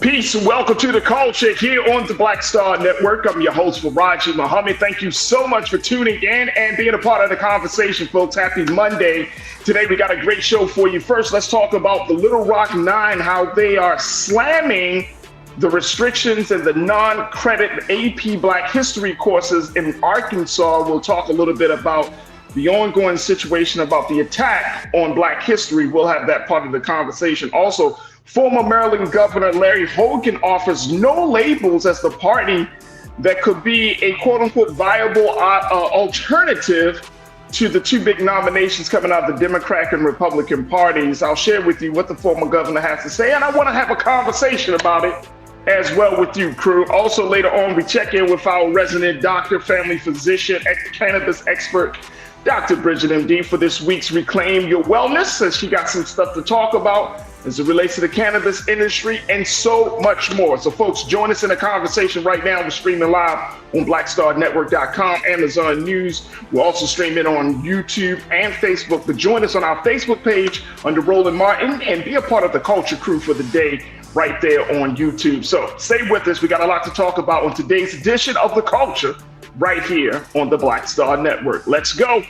Peace and welcome to the culture here on the Black Star Network. I'm your host, Farajii Muhammad. Thank you so much for tuning in and being a part of the conversation, folks. Happy Monday. Today we got a great show for you. First, let's talk about the Little Rock Nine, how they are slamming the restrictions and the non-credit AP Black History courses in Arkansas. We'll talk a little bit about the ongoing situation about the attack on Black history. We'll have that part of the conversation. Also, former Maryland Governor Larry Hogan offers no labels as the party that could be a quote-unquote viable alternative to the two big nominations coming out of the Democratic and Republican parties. I'll share with you what the former governor has to say, and I want to have a conversation about it as well with you, crew. Also, later on, we check in with our resident doctor, family physician, cannabis expert, Dr. Bridget, MD, for this week's Reclaim Your Wellness, as she got some stuff to talk about as it relates to the cannabis industry and so much more. So, folks, join us in the conversation right now. We're streaming live on BlackStarNetwork.com, Amazon News. We're also streaming on YouTube and Facebook. But join us on our Facebook page under Roland Martin and be a part of the culture crew for the day right there on YouTube. So stay with us. We got a lot to talk about on today's edition of The Culture right here on the Black Star Network. Let's go.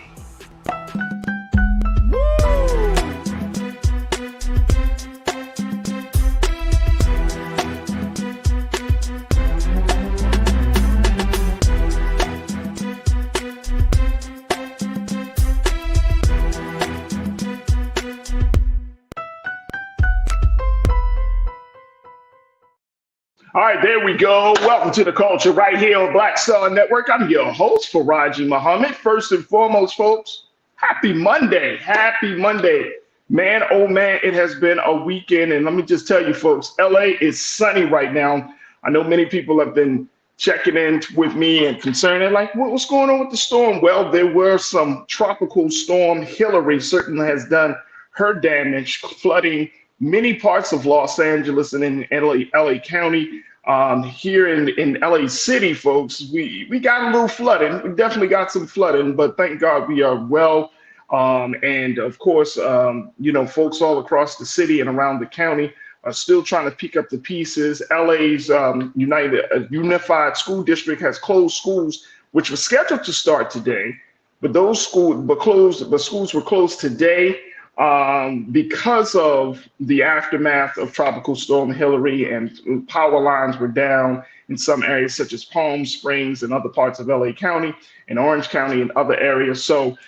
All right, there we go. Welcome to the culture right here on Black Star Network. I'm your host, Farajii Muhammad. First and foremost, folks, happy Monday. Happy Monday. Man, oh man, it has been a weekend. And let me just tell you, folks, LA is sunny right now. I know many people have been checking in with me and concerned, like, what's going on with the storm? Well, there were some tropical storm. Hillary certainly has done her damage, flooding many parts of Los Angeles and in LA County. Here in LA City, folks, we got a little flooding. We definitely got some flooding, but thank God we are well. And of course, folks all across the city and around the county are still trying to pick up the pieces. LA's Unified School District has closed schools, which were scheduled to start today, but schools were closed today because of the aftermath of Tropical Storm Hillary, and power lines were down in some areas such as Palm Springs and other parts of LA County and Orange County and other areas. So,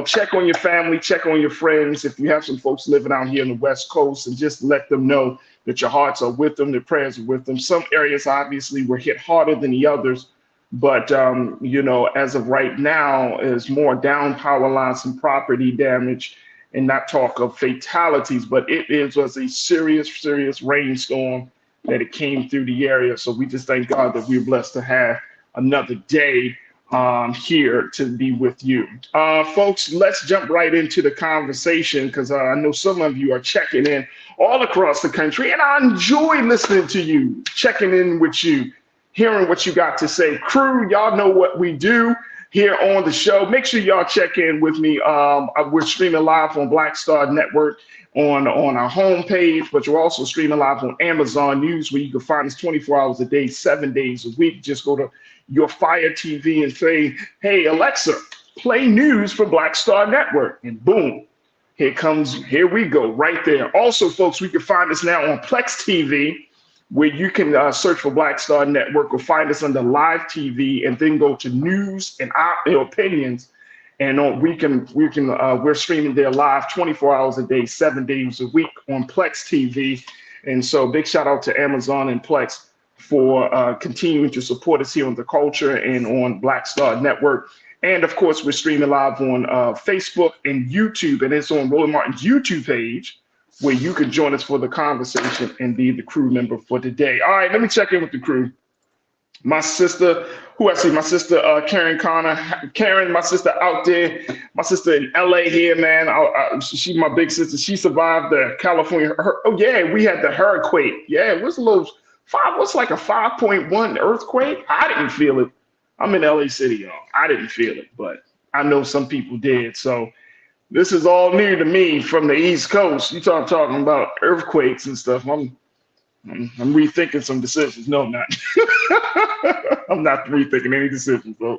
check on your family, check on your friends. If you have some folks living out here on the West Coast, and just let them know that your hearts are with them, their prayers are with them. Some areas obviously were hit harder than the others, but as of right now, is more down power lines and property damage, and not talk of fatalities, but was a serious rainstorm that it came through the area. So we just thank God that we're blessed to have another day here to be with you. Folks, let's jump right into the conversation, because I know some of you are checking in all across the country, and I enjoy listening to you, checking in with you, hearing what you got to say. Crew, y'all know what we do here on the show. Make sure y'all check in with me. We're streaming live on Black Star Network on our homepage, but you're also streaming live on Amazon News, where you can find us 24 hours a day, 7 days a week. Just go to your Fire TV and say, hey, Alexa, play news for Black Star Network. And boom, here we go right there. Also, folks, we can find us now on Plex TV, where you can search for Black Star Network, or find us under Live TV, and then go to News and Opinions. And we're streaming there live 24 hours a day, 7 days a week on Plex TV. And so big shout out to Amazon and Plex for continuing to support us here on The Culture and on Black Star Network. And of course, we're streaming live on Facebook and YouTube, and it's on Roland Martin's YouTube page, where you can join us for the conversation and be the crew member for today. All right, let me check in with the crew. My sister, Karen Connor. Karen, my sister out there, my sister in LA here, man. She's my big sister. She survived the California. We had the hurricane. Yeah, it was like a 5.1 earthquake. I didn't feel it. I'm in LA City, y'all. I didn't feel it, but I know some people did. So this is all new to me from the East Coast. You talking about earthquakes and stuff. I'm rethinking some decisions. No, I'm not. I'm not rethinking any decisions, bro.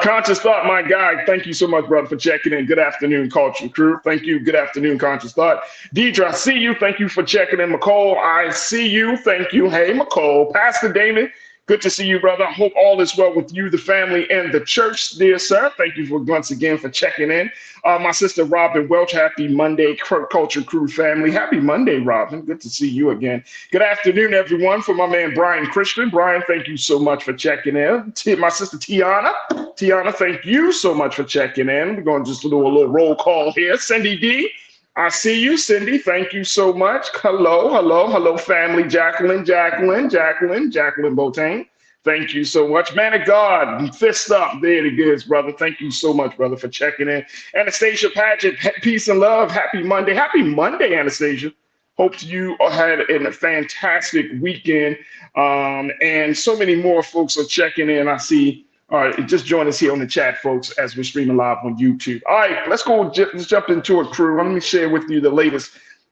Conscious Thought, my guy. Thank you so much, brother, for checking in. Good afternoon, Culture Crew. Thank you. Good afternoon, Conscious Thought. Deidre, I see you. Thank you for checking in. McCall, I see you. Thank you. Hey, McCall. Pastor David, good to see you, brother. I hope all is well with you, the family, and the church, dear sir. Thank you for once again for checking in. My sister Robin Welch, happy Monday, Culture Crew family. Happy Monday, Robin. Good to see you again. Good afternoon, everyone. For my man Brian Christian. Brian, thank you so much for checking in. My sister Tiana. Tiana, thank you so much for checking in. We're going to just do a little roll call here. Cindy D, I see you, Cindy. Thank you so much. Hello, hello, hello, family. Jacqueline Botain. Thank you so much. Man of God, fist up. There it is, brother. Thank you so much, brother, for checking in. Anastasia Paget, peace and love. Happy Monday. Happy Monday, Anastasia. Hope you had a fantastic weekend. And so many more folks are checking in. I see. All right, just join us here on the chat, folks, as we're streaming live on YouTube. All right, let's go. Let's jump into it, crew. Let me share with you the latest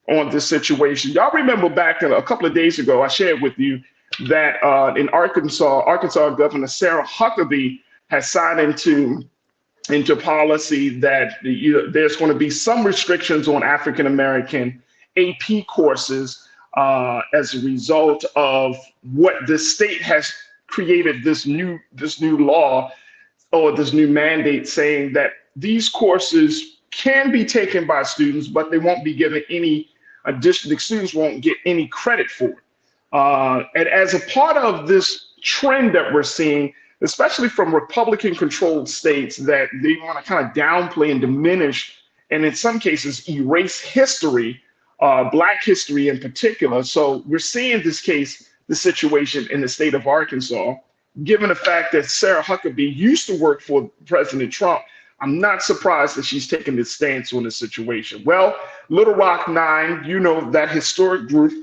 on this situation. Y'all remember back a couple of days ago, I shared with you that in Arkansas Governor Sarah Huckabee has signed into policy that there's going to be some restrictions on African American AP courses as a result of what the state has created this new law or this new mandate saying that these courses can be taken by students, but they won't be given any additional. The students won't get any credit for it. And as a part of this trend that we're seeing, especially from Republican-controlled states, that they want to kind of downplay and diminish, and in some cases erase history, Black history in particular. So we're seeing the situation in the state of Arkansas, given the fact that Sarah Huckabee used to work for President Trump. I'm not surprised that she's taking this stance on this situation. Well, Little Rock Nine, you know, that historic group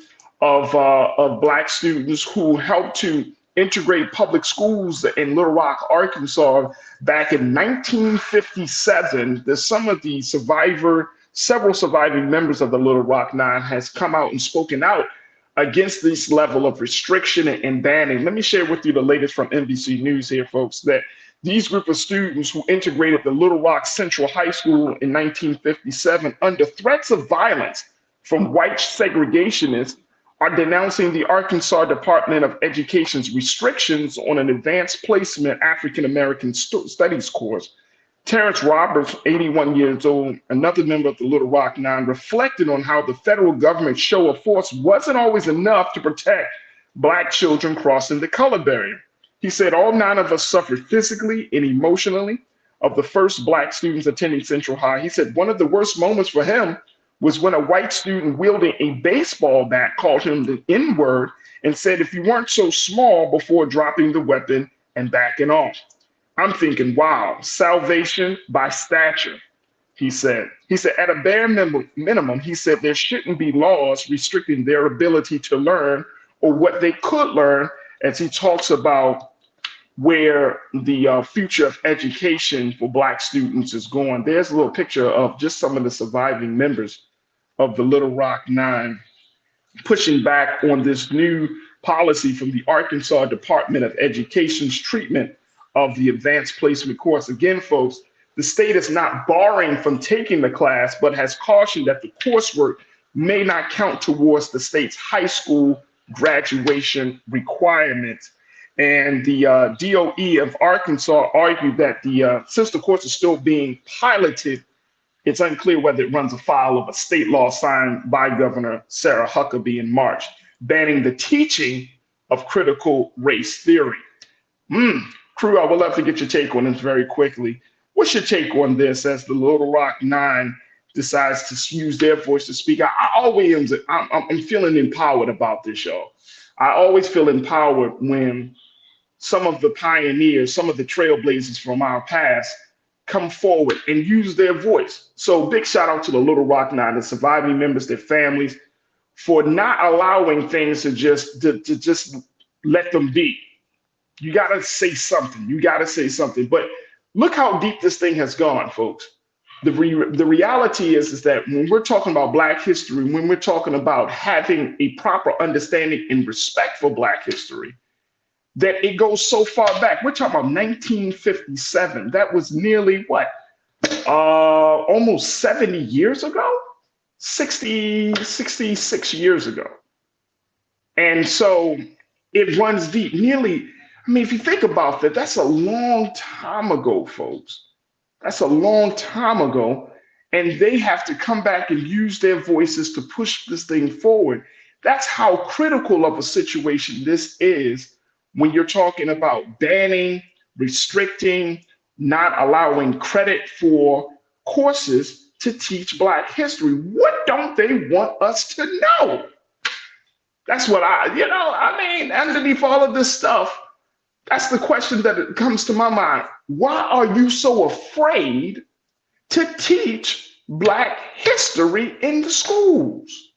of Black students who helped to integrate public schools in Little Rock, Arkansas back in 1957. There's several surviving members of the Little Rock Nine has come out and spoken out against this level of restriction and banning. Let me share with you the latest from NBC News here, folks, that these group of students who integrated the Little Rock Central High School in 1957 under threats of violence from white segregationists are denouncing the Arkansas Department of Education's restrictions on an advanced placement African American studies course. Terrence Roberts, 81 years old, another member of the Little Rock Nine, reflected on how the federal government's show of force wasn't always enough to protect Black children crossing the color barrier. He said all 9 of us suffered physically and emotionally. Of the first Black students attending Central High, he said one of the worst moments for him was when a white student wielding a baseball bat called him the N-word and said if you weren't so small before dropping the weapon and backing off. I'm thinking, wow, salvation by stature, he said. He said, at a bare minimum, he said there shouldn't be laws restricting their ability to learn or what they could learn, as he talks about where the future of education for Black students is going. There's a little picture of just some of the surviving members of the Little Rock Nine pushing back on this new policy from the Arkansas Department of Education's treatment of the advanced placement course. Again, folks, the state is not barring from taking the class, but has cautioned that the coursework may not count towards the state's high school graduation requirements. And the DOE of Arkansas argued that since the course is still being piloted, it's unclear whether it runs afoul of a state law signed by Governor Sarah Huckabee in March, banning the teaching of critical race theory. Crew, I would love to get your take on this very quickly. What's your take on this as the Little Rock Nine decides to use their voice to speak? I'm feeling empowered about this, y'all. I always feel empowered when some of the pioneers, some of the trailblazers from our past come forward and use their voice. So big shout out to the Little Rock Nine, the surviving members, their families, for not allowing things to just let them be. You got to say something. You got to say something. But look how deep this thing has gone, folks. The reality is that when we're talking about Black history, when we're talking about having a proper understanding and respect for Black history, that it goes so far back. We're talking about 1957. That was nearly what? Almost 70 years ago? 66 years ago. And so it runs deep. Nearly, I mean, if you think about that, that's a long time ago, folks. That's a long time ago. And they have to come back and use their voices to push this thing forward. That's how critical of a situation this is when you're talking about banning, restricting, not allowing credit for courses to teach Black history. What don't they want us to know? That's what I mean, underneath all of this stuff, that's the question that comes to my mind. Why are you so afraid to teach Black history in the schools?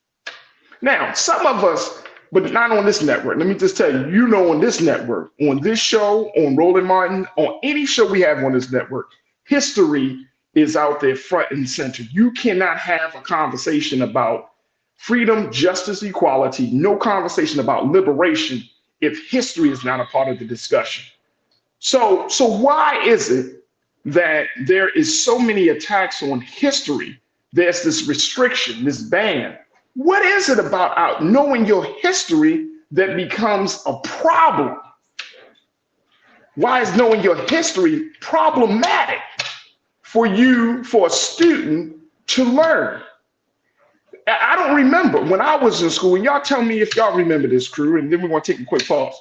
Now, some of us, but not on this network. Let me just tell you, on this network, on this show, on Roland Martin, on any show we have on this network, history is out there front and center. You cannot have a conversation about freedom, justice, equality, no conversation about liberation if history is not a part of the discussion. So why is it that there is so many attacks on history? There's this restriction, this ban. What is it about knowing your history that becomes a problem? Why is knowing your history problematic for a student to learn? I don't remember when I was in school, and y'all tell me if y'all remember this, crew, and then we're going to take a quick pause.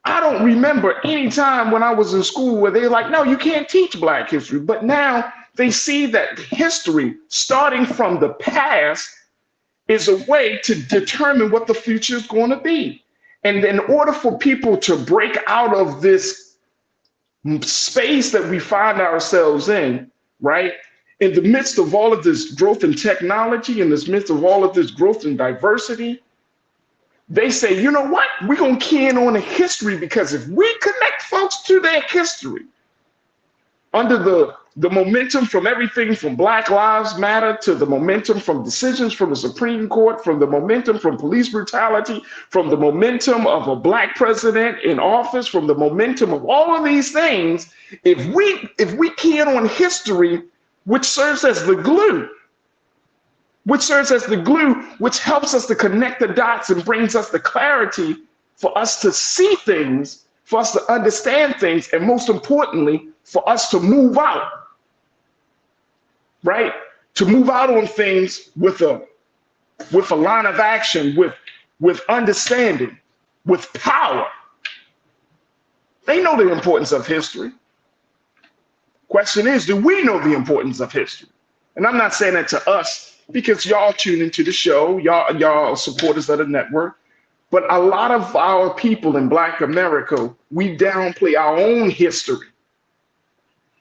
I don't remember any time when I was in school where they're like, no, you can't teach Black history. But now they see that history, starting from the past, is a way to determine what the future is going to be. And in order for people to break out of this space that we find ourselves in, right? In the midst of all of this growth in technology, in the midst of all of this growth in diversity, they say, you know what? We're going to key in on the history, because if we connect folks to their history, under the momentum from everything from Black Lives Matter to the momentum from decisions from the Supreme Court, from the momentum from police brutality, from the momentum of a Black president in office, from the momentum of all of these things, if we key in on history, which serves as the glue, which helps us to connect the dots and brings us the clarity for us to see things, for us to understand things, and most importantly, for us to move out, right? To move out on things with a line of action, with understanding, with power. They know the importance of history. Question is, do we know the importance of history? And I'm not saying that to us because y'all tune into the show, y'all supporters of the network, but a lot of our people in Black America, we downplay our own history.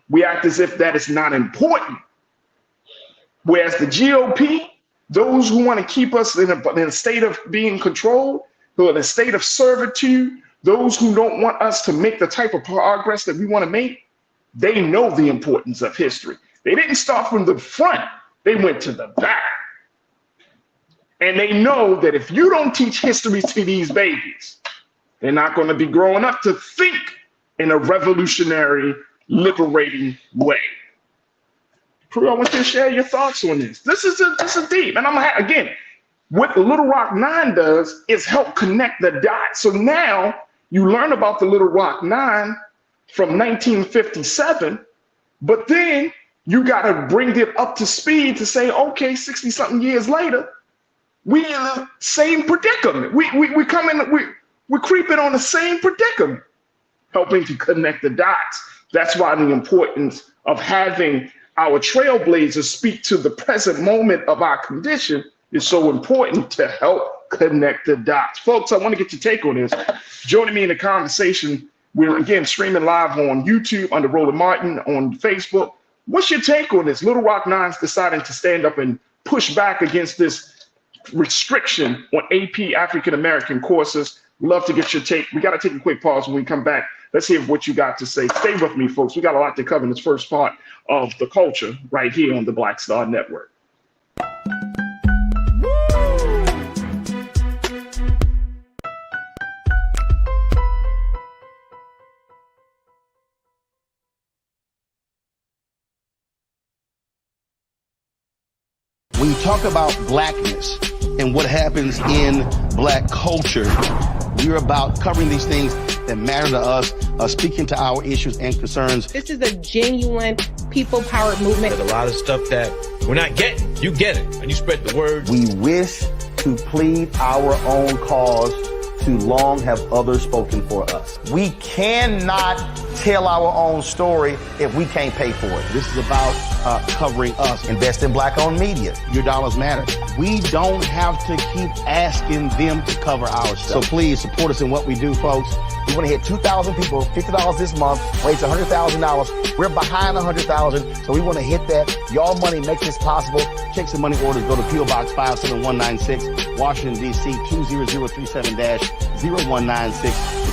We act as if that is not important. Whereas the GOP, those who want to keep us in a state of being controlled, who are in a state of servitude, those who don't want us to make the type of progress that we want to make, they know the importance of history. They didn't start from the front, they went to the back. And they know that if you don't teach history to these babies, they're not going to be growing up to think in a revolutionary, liberating way. Crew, I want you to share your thoughts on this. This is deep. And again, what the Little Rock Nine does is help connect the dots. So now you learn about the Little Rock Nine from 1957, but then you got to bring it up to speed to say, okay, 60 something years later, we in the same predicament. We're creeping on the same predicament, helping to connect the dots. That's why the importance of having our trailblazers speak to the present moment of our condition is so important to help connect the dots. Folks, I want to get your take on this. Joining me in the conversation, we're again streaming live on YouTube under Roland Martin, on Facebook. What's your take on this? Little Rock Nine's deciding to stand up and push back against this restriction on AP African American courses. Love to get your take. We got to take a quick pause. When we come back, Let's hear what you got to say. Stay with me, folks. We got a lot to cover in this first part of the culture right here on the Black Star Network. When you talk about blackness and what happens in black culture, we're about covering these things that matter to us, speaking to our issues and concerns. This is a genuine people-powered movement. There's a lot of stuff that we're not getting. You get it, and you spread the word. We wish to plead our own cause. Too long have others spoken for us. We cannot tell our own story if we can't pay for it. This is about covering us. Invest in black-owned media. Your dollars matter. We don't have to keep asking them to cover our stuff. So please support us in what we do, folks. We want to hit 2,000 people, $50 this month, raise $100,000. We're behind 100,000, so we want to hit that. Y'all money makes this possible. Check some money orders. Go to P.O. Box 57196, Washington, D.C. 20037-0196. The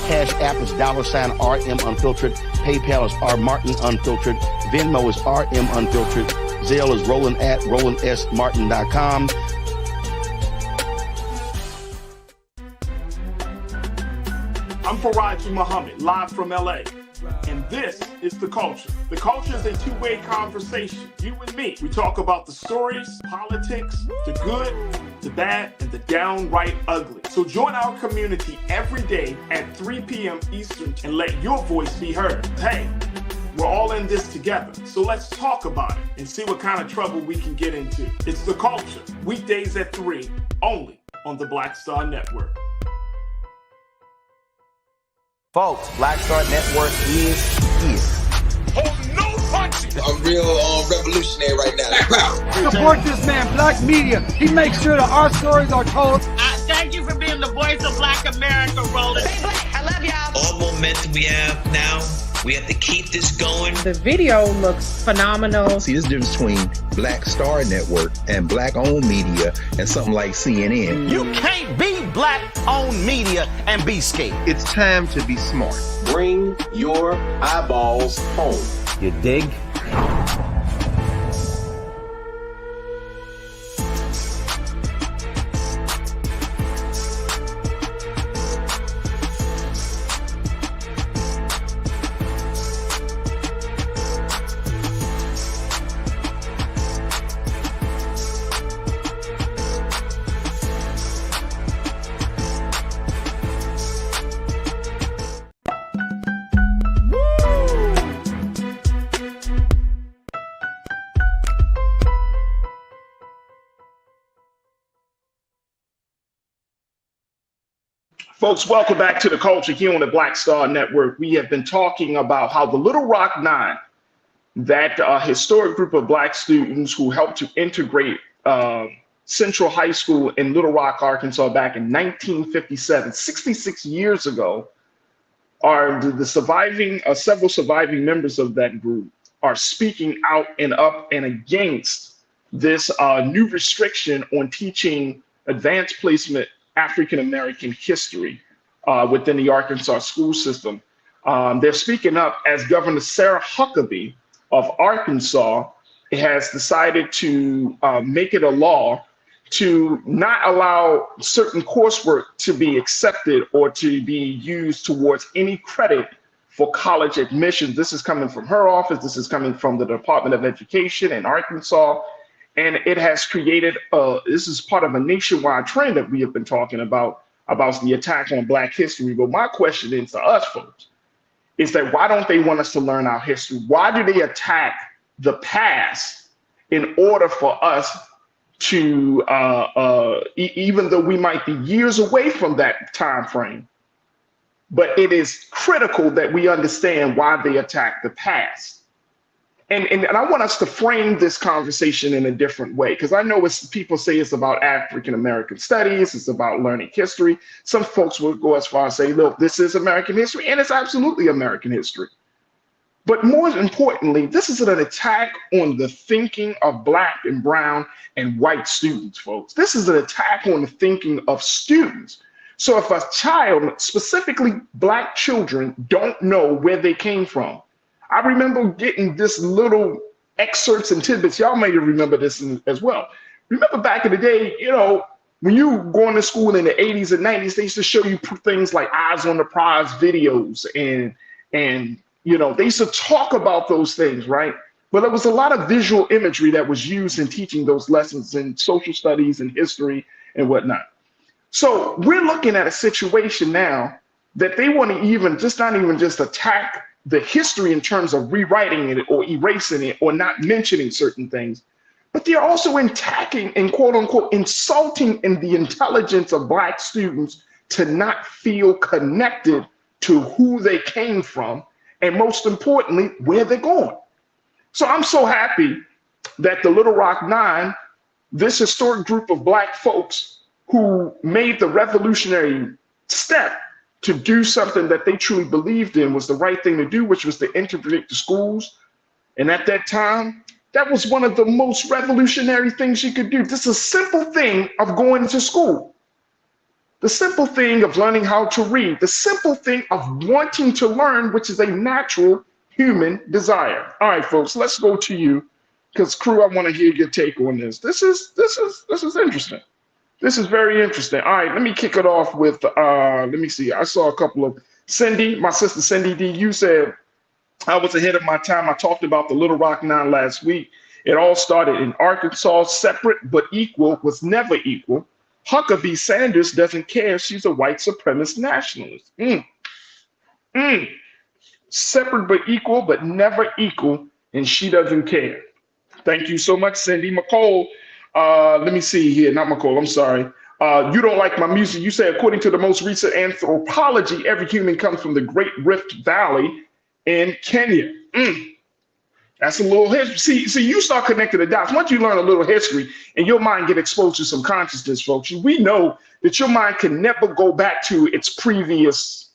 Cash App is $RM Unfiltered. PayPal is R Martin Unfiltered. Venmo is RM Unfiltered. Zelle is Roland at RolandSMartin.com. I'm Farajii Muhammad, live from LA. And this is The Culture. The Culture is a two-way conversation. You and me. We talk about the stories, politics, the good, the bad, and the downright ugly. So join our community every day at 3 p.m. Eastern and let your voice be heard. Hey, we're all in this together. So let's talk about it and see what kind of trouble we can get into. It's The Culture, weekdays at 3, only on the Black Star Network. Folks, Black Star Network is here. Oh, no punching! I'm real revolutionary right now. Support this man, Black Media. He makes sure that our stories are told. Thank you for being the voice of Black America, Roland. Stay black. I love y'all. All momentum we have now, we have to keep this going. The video looks phenomenal. See, there's a difference between Black Star Network and black-owned media and something like CNN. You can't be black-owned media and be scared. It's time to be smart. Bring your eyeballs home. You dig? Folks, welcome back to The Culture here on the Black Star Network. We have been talking about how the Little Rock Nine, that historic group of Black students who helped to integrate Central High School in Little Rock, Arkansas back in 1957, 66 years ago, are the surviving, several surviving members of that group are speaking out and up and against this new restriction on teaching advanced placement African-American history within the Arkansas school system. They're speaking up as Governor Sarah Huckabee of Arkansas has decided to make it a law to not allow certain coursework to be accepted or to be used towards any credit for college admissions. This is coming from her office. This is coming from the Department of Education in Arkansas. And it has created, this is part of a nationwide trend that we have been talking about the attack on Black history. But my question is to us folks, is that why don't they want us to learn our history? Why do they attack the past in order for us to, even though we might be years away from that time frame, but it is critical that we understand why they attack the past. And I want us to frame this conversation in a different way, because I know people say it's about African-American studies, it's about learning history. Some folks will go as far as say, look, this is American history, and it's absolutely American history. But more importantly, this is an attack on the thinking of Black and brown and white students, folks. This is an attack on the thinking of students, So if a child, specifically Black children, don't know where they came from, I remember getting this little excerpts and tidbits. Y'all may remember this as well. Remember back in the day, when you were going to school in the 80s and 90s, they used to show you things like Eyes on the Prize videos, and they used to talk about those things, right? But there was a lot of visual imagery that was used in teaching those lessons in social studies and history and whatnot. So we're looking at a situation now that they want to not even just attack the history in terms of rewriting it or erasing it or not mentioning certain things, but they're also attacking and quote unquote insulting in the intelligence of Black students to not feel connected to who they came from, and most importantly, where they're going. So I'm so happy that the Little Rock Nine, this historic group of Black folks who made the revolutionary step to do something that they truly believed in was the right thing to do, which was to integrate the schools. And at that time, that was one of the most revolutionary things you could do. This is a simple thing of going to school. The simple thing of learning how to read. The simple thing of wanting to learn, which is a natural human desire. All right, folks, let's go to you, because crew, I want to hear your take on this. This is interesting. This is very interesting. All right, let me kick it off with, let me see. I saw a couple of, Cindy, my sister Cindy D, you said, I was ahead of my time. I talked about the Little Rock Nine last week. It all started in Arkansas. Separate but equal was never equal. Huckabee Sanders doesn't care. She's a white supremacist nationalist. Separate but equal, but never equal, and she doesn't care. Thank you so much, Cindy. McCole, let me see here. Not McCole, I'm sorry. You don't like my music. You say, according to the most recent anthropology, every human comes from the Great Rift Valley in Kenya. That's a little history. See, you start connecting the dots. Once you learn a little history and your mind get exposed to some consciousness, folks, we know that your mind can never go back to its previous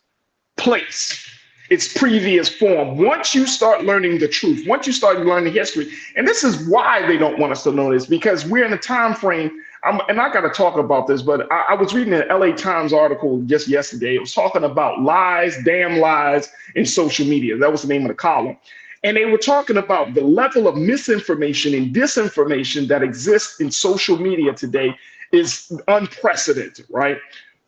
place, its previous form. Once you start learning the truth, once you start learning history, and this is why they don't want us to know this, because we're in a time frame, and I got to talk about this, but I was reading an LA Times article just yesterday. It was talking about lies, damn lies in social media. That was the name of the column. And they were talking about the level of misinformation and disinformation that exists in social media today is unprecedented, right?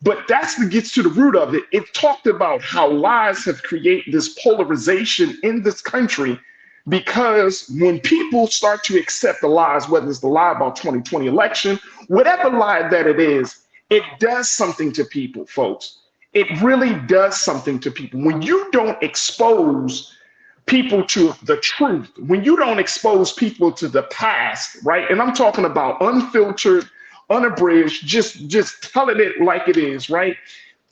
But that's what gets to the root of it. It talked about how lies have created this polarization in this country, because when people start to accept the lies, whether it's the lie about 2020 election, whatever lie that it is, it does something to people, folks. It really does something to people. When you don't expose people to the truth, when you don't expose people to the past, right? And I'm talking about unfiltered, unabridged, just telling it like it is, right?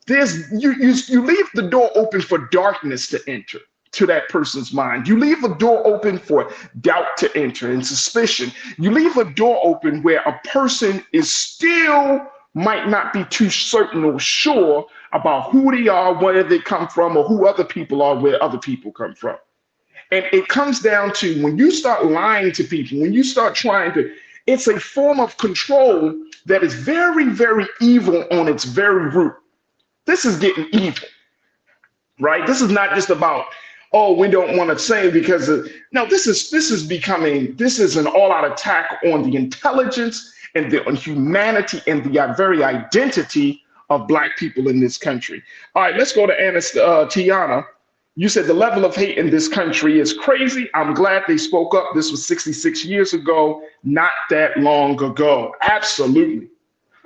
You leave the door open for darkness to enter to that person's mind. You leave a door open for doubt to enter and suspicion. You leave a door open where a person is still might not be too certain or sure about who they are, where they come from, or who other people are, where other people come from. And it comes down to when you start lying to people, when you start trying to, it's a form of control that is very, very evil on its very root. This is getting evil, right? This is not just about, oh, we don't want to say because no, this is an all-out attack on the intelligence and on humanity and the very identity of Black people in this country. All right, let's go to Tiana. You said the level of hate in this country is crazy. I'm glad they spoke up. This was 66 years ago, not that long ago. Absolutely.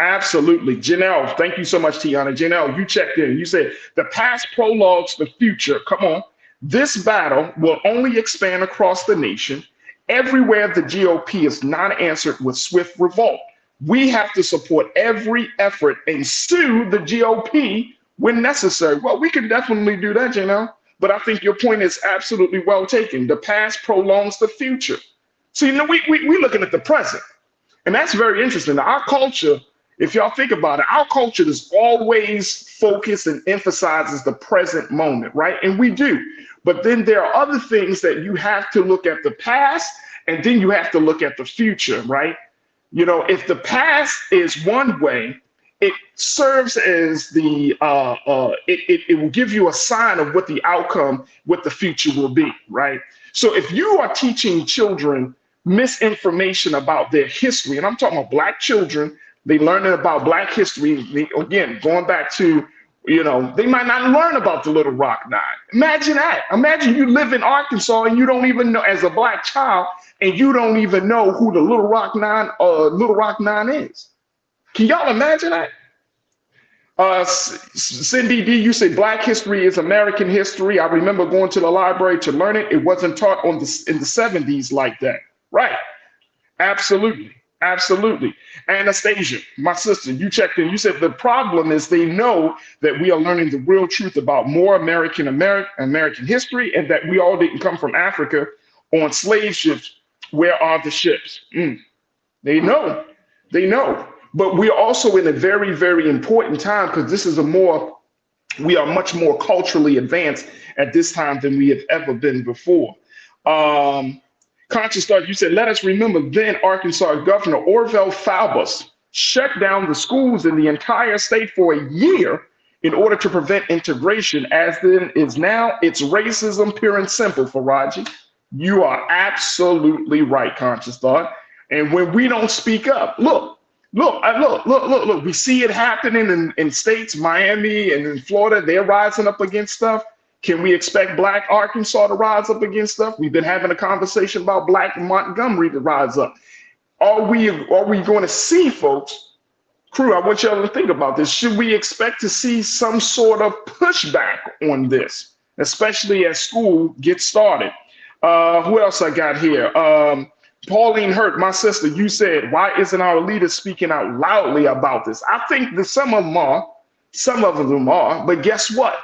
Absolutely. Janelle, thank you so much, Tiana. Janelle, you checked in. You said the past prologues the future. Come on. This battle will only expand across the nation. Everywhere the GOP is not answered with swift revolt. We have to support every effort and sue the GOP when necessary. Well, we can definitely do that, Janelle. But I think your point is absolutely well taken. The past prolongs the future. So, we're looking at the present. And that's very interesting. Our culture, if y'all think about it, our culture is always focused and emphasizes the present moment, right? And we do. But then there are other things that you have to look at the past, and then you have to look at the future, right? If the past is one way it serves as it will give you a sign of what the outcome, what the future will be, right? So if you are teaching children misinformation about their history, and I'm talking about Black children, they learning about Black history, again, going back to, they might not learn about the Little Rock Nine. Imagine that. Imagine you live in Arkansas and you don't even know, as a Black child, and you don't even know who the Little Rock Nine is. Can y'all imagine that? Cindy D, you say Black history is American history. I remember going to the library to learn it. It wasn't taught in the 70s like that. Right. Absolutely. Absolutely. Anastasia, my sister, you checked in. You said the problem is they know that we are learning the real truth about more American history, and that we all didn't come from Africa on slave ships. Where are the ships? They know. They know. But we're also in a very, very important time, because this is we are much more culturally advanced at this time than we have ever been before. Conscious Thought, you said, let us remember then Arkansas Governor Orville Faubus shut down the schools in the entire state for a year in order to prevent integration. As then is now, it's racism pure and simple, Farajii. You are absolutely right, Conscious Thought. And when we don't speak up, look, we see it happening in states, Miami and in Florida, they're rising up against stuff. Can we expect Black Arkansas to rise up against stuff? We've been having a conversation about Black Montgomery to rise up. Are we going to see, folks? Crew, I want y'all to think about this. Should we expect to see some sort of pushback on this, especially as school gets started? Who else I got here? Pauline Hurt, my sister, you said, why isn't our leaders speaking out loudly about this? I think that some of them are, but guess what?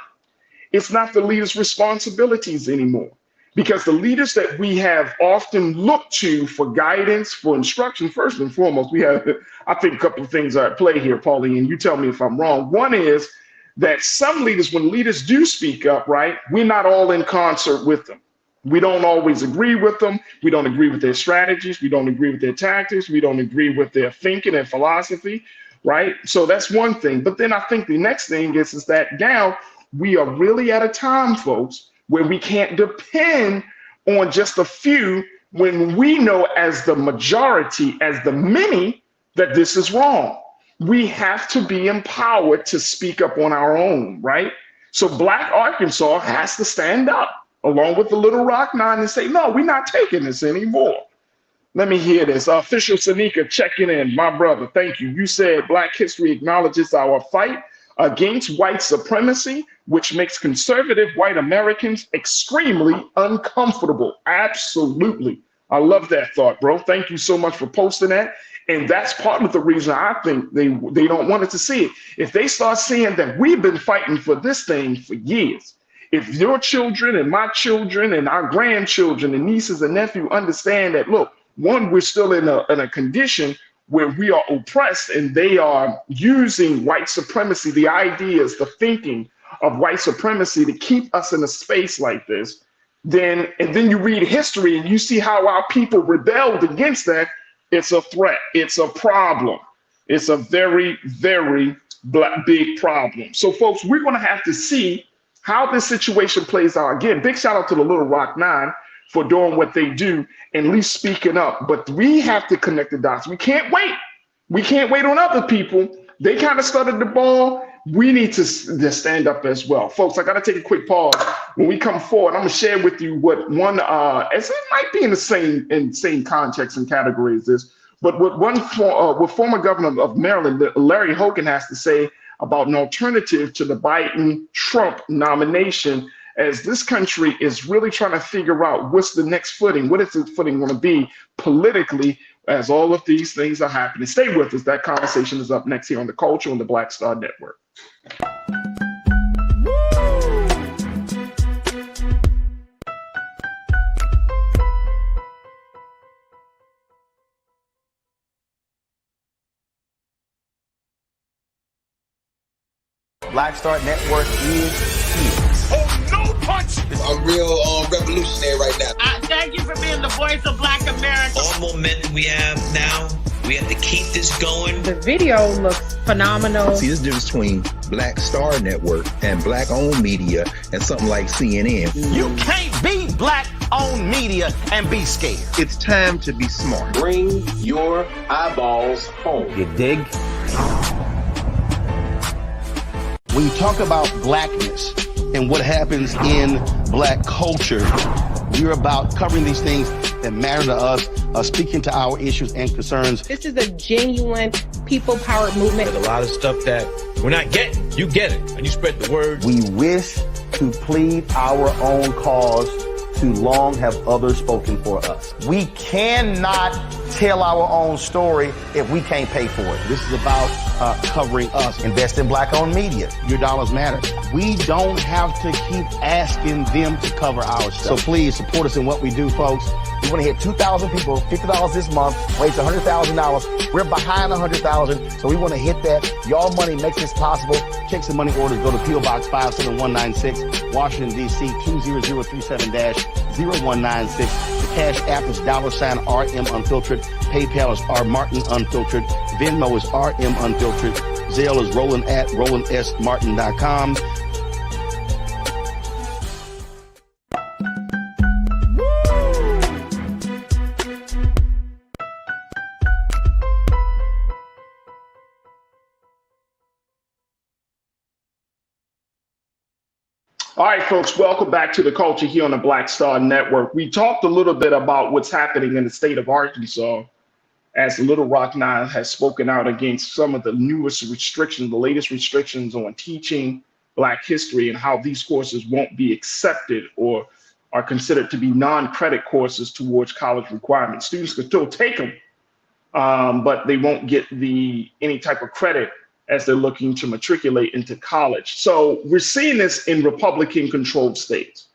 It's not the leaders' responsibilities anymore, because the leaders that we have often looked to for guidance, for instruction, first and foremost, we have, I think, a couple of things are at play here, Pauline, and you tell me if I'm wrong. One is that some leaders, when leaders do speak up, right, we're not all in concert with them. We don't always agree with them. We don't agree with their strategies. We don't agree with their tactics. We don't agree with their thinking and philosophy, right? So that's one thing. But then I think the next thing is that now we are really at a time, folks, where we can't depend on just a few when we know as the majority, as the many, that this is wrong. We have to be empowered to speak up on our own, right? So Black Arkansas has to stand up along with the Little Rock Nine and say, no, we're not taking this anymore. Let me hear this. Official Sanika checking in, my brother, thank you. You said Black history acknowledges our fight against white supremacy, which makes conservative white Americans extremely uncomfortable. Absolutely. I love that thought, bro. Thank you so much for posting that. And that's part of the reason I think they don't want us to see it. If they start seeing that we've been fighting for this thing for years, if your children and my children and our grandchildren and nieces and nephews understand that, look, one, we're still in a condition where we are oppressed, and they are using white supremacy, the ideas, the thinking of white supremacy to keep us in a space like this, and then you read history and you see how our people rebelled against that. It's a threat. It's a problem. It's a very, very big problem. So folks, we're going to have to see how this situation plays out. Again, big shout out to the Little Rock Nine for doing what they do and at least speaking up. But we have to connect the dots. We can't wait. We can't wait on other people. They kind of started the ball. We need to stand up as well. Folks, I got to take a quick pause. When we come forward, I'm going to share with you what one, it might be in the same context and category as this, but what former governor of Maryland, Larry Hogan, has to say about an alternative to the Biden-Trump nomination, as this country is really trying to figure out what's the next footing, what is the footing going to be politically as all of these things are happening. Stay with us. That conversation is up next here on The Culture on the Black Star Network. Black Star Network is here. Oh, no punch! I'm real revolutionary right now. Thank you for being the voice of Black America. All momentum we have now, we have to keep this going. The video looks phenomenal. See, there's a difference between Black Star Network and black-owned media and something like CNN. You can't be black-owned media and be scared. It's time to be smart. Bring your eyeballs home. You dig? When you talk about blackness and what happens in black culture, we're about covering these things that matter to us, speaking to our issues and concerns. This is a genuine people-powered movement. There's a lot of stuff that we're not getting. You get it, and you spread the word. We wish to plead our own cause. Too long have others spoken for us. We cannot tell our own story if we can't pay for it. This is about covering us. Invest in black-owned media. Your dollars matter. We don't have to keep asking them to cover our stuff. So please support us in what we do, folks. We want to hit 2,000 people, $50 this month, raise $100,000. We're behind 100,000, so we want to hit that. Y'all money makes this possible. Check some money orders. Go to P.O. Box 57196, Washington, D.C. 20037-0196. The Cash App is $RM Unfiltered. PayPal is R Martin Unfiltered. Venmo is RM Unfiltered. Zelle is Roland at RolandSMartin.com. All right, folks, welcome back to The Culture here on the Black Star Network. We talked a little bit about what's happening in the state of Arkansas as Little Rock Nine has spoken out against some of the newest restrictions, the latest restrictions on teaching Black history and how these courses won't be accepted or are considered to be non-credit courses towards college requirements. Students can still take them, but they won't get any type of credit as they're looking to matriculate into college. So we're seeing this in Republican-controlled states.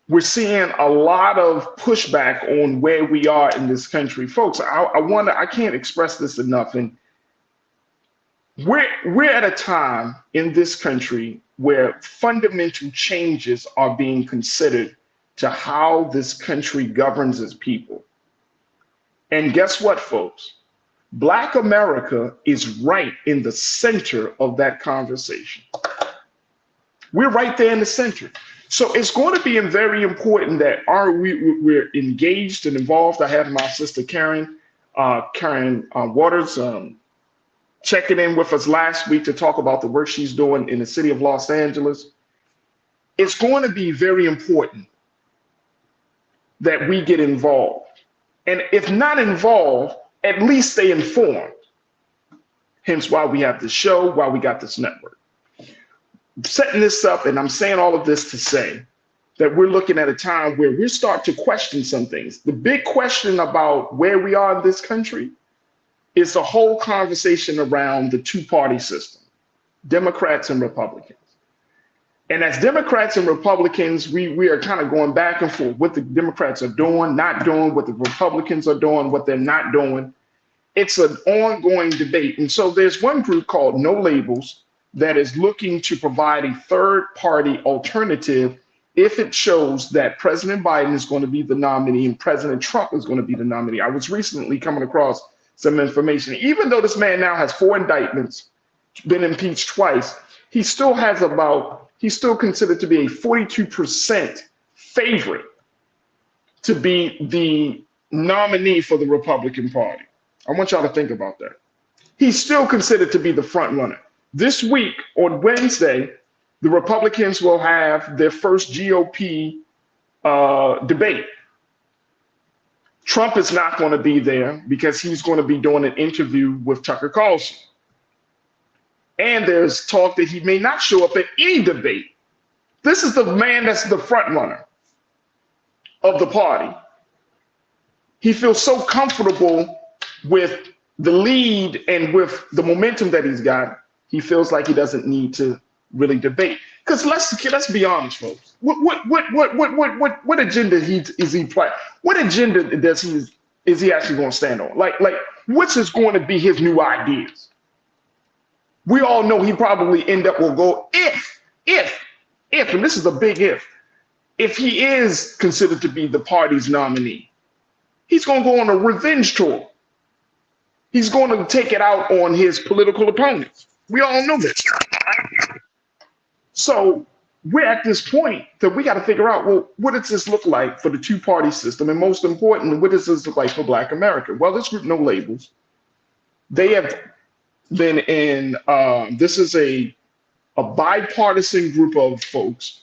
We're seeing a lot of pushback on where we are in this country. Folks, I can't express this enough. And we're at a time in this country where fundamental changes are being considered to how this country governs its people. And guess what, folks? Black America is right in the center of that conversation. We're right there in the center. So it's going to be very important that we're engaged and involved. I have my sister Karen Waters checking in with us last week to talk about the work she's doing in the city of Los Angeles. It's going to be very important that we get involved. And if not involved, at least stay informed. Hence why we have this show, why we got this network. Setting this up, and I'm saying all of this to say that we're looking at a time where we start to question some things. The big question about where we are in this country is the whole conversation around the two-party system, Democrats and Republicans. And as Democrats and Republicans, we are kind of going back and forth what the Democrats are doing, not doing, what the Republicans are doing, what they're not doing. It's an ongoing debate. And so there's one group called No Labels that is looking to provide a third-party alternative if it shows that President Biden is going to be the nominee and President Trump is going to be the nominee. I was recently coming across some information. Even though this man now has 4 indictments, been impeached twice, he's still considered to be a 42% favorite to be the nominee for the Republican Party. I want y'all to think about that. He's still considered to be the front runner. This week, on Wednesday, the Republicans will have their first GOP debate. Trump is not going to be there because he's going to be doing an interview with Tucker Carlson. And there's talk that he may not show up at any debate. This is the man that's the front runner of the party. He feels so comfortable with the lead and with the momentum that he's got, he feels like he doesn't need to really debate. Because let's be honest, folks. What agenda is he playing? What agenda is he actually going to stand on? Like what's is going to be his new ideas? We all know he probably will go if, and this is a big if he is considered to be the party's nominee, he's going to go on a revenge tour. He's going to take it out on his political opponents. We all know this. So we're at this point that we got to figure out, well, what does this look like for the two-party system? And most importantly, what does this look like for Black America? Well, this group, No Labels, they have been in, this is a bipartisan group of folks,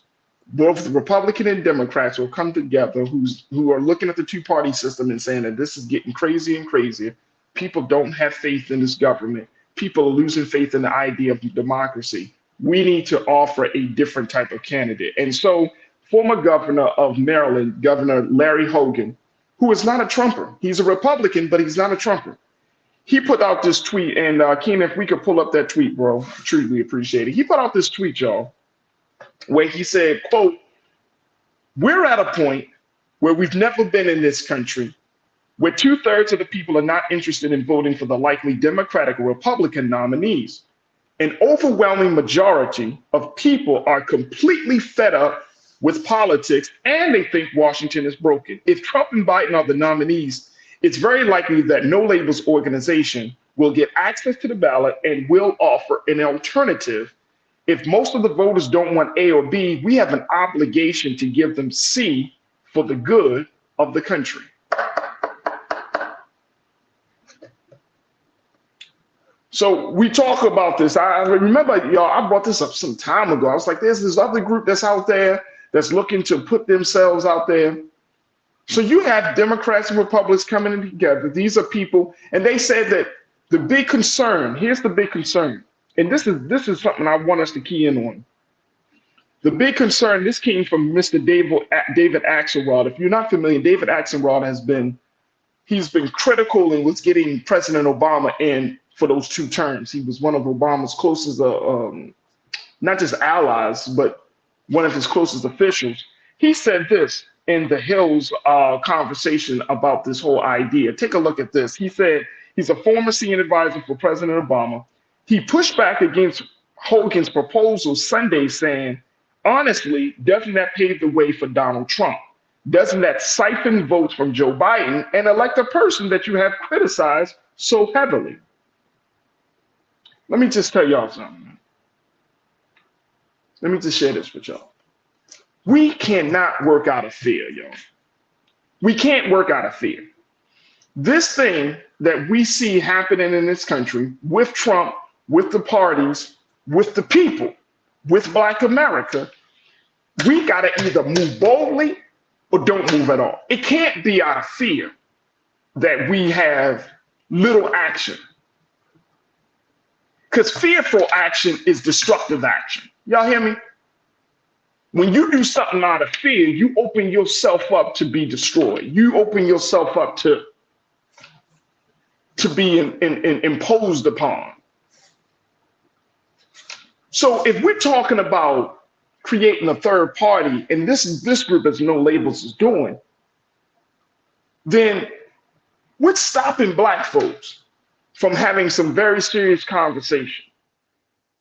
both Republican and Democrats, who have come together, who are looking at the two-party system and saying that this is getting crazier and crazier. People don't have faith in this government. People are losing faith in the idea of democracy. We need to offer a different type of candidate. And so former governor of Maryland, Governor Larry Hogan, who is not a Trumper. He's a Republican, but he's not a Trumper. He put out this tweet, and Keenan, if we could pull up that tweet, bro, truly appreciate it. He put out this tweet, y'all, where he said, quote, "We're at a point where we've never been in this country, where 2/3 of the people are not interested in voting for the likely Democratic or Republican nominees. An overwhelming majority of people are completely fed up with politics, and they think Washington is broken. If Trump and Biden are the nominees, it's very likely that No Labels organization will get access to the ballot and will offer an alternative. If most of the voters don't want A or B, we have an obligation to give them C for the good of the country." So we talk about this. I remember, y'all, I brought this up some time ago. I was like, there's this other group that's out there that's looking to put themselves out there. So you have Democrats and Republicans coming in together. These are people, and they said that the big concern, here's the big concern, and this is something I want us to key in on. The big concern, this came from Mr. David Axelrod. If you're not familiar, David Axelrod he's been critical and was getting President Obama in for those 2 terms. He was one of Obama's closest, not just allies, but one of his closest officials. He said this in the Hills conversation about this whole idea. Take a look at this. He said he's a former senior advisor for President Obama. He pushed back against Hogan's proposal Sunday, saying, honestly, doesn't that pave the way for Donald Trump? Doesn't that siphon votes from Joe Biden and elect a person that you have criticized so heavily? Let me just tell y'all something. Let me just share this with y'all. We cannot work out of fear, y'all. We can't work out of fear. This thing that we see happening in this country with Trump, with the parties, with the people, with Black America, we got to either move boldly or don't move at all. It can't be out of fear that we have little action. Because fearful action is destructive action. Y'all hear me? When you do something out of fear, you open yourself up to be destroyed. You open yourself up to be imposed upon. So if we're talking about creating a third party, and this group as No Labels is doing, then what's stopping Black folks from having some very serious conversation?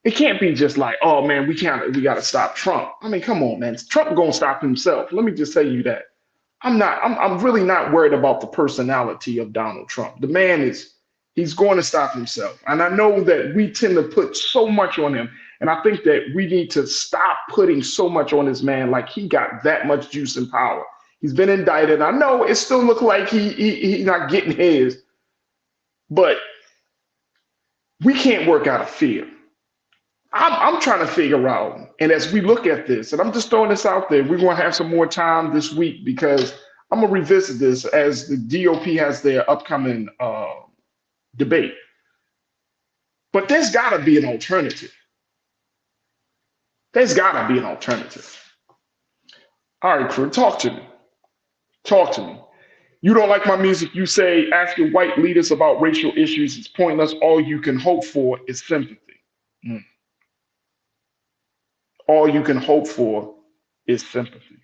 It can't be just like, oh man, we got to stop Trump. I mean, come on, man. Trump gonna stop himself. Let me just tell you that. I'm really not worried about the personality of Donald Trump. The man he's going to stop himself. And I know that we tend to put so much on him. And I think that we need to stop putting so much on this man, like he got that much juice and power. He's been indicted. I know it still looks like he's not getting his, but we can't work out of fear. I'm trying to figure out, and as we look at this, and I'm just throwing this out there, we're going to have some more time this week because I'm going to revisit this as the GOP has their upcoming debate. But there's got to be an alternative. There's got to be an alternative. All right, crew, talk to me. Talk to me. You don't like my music, you say, ask your white leaders about racial issues. It's pointless. All you can hope for is sympathy. All you can hope for is sympathy.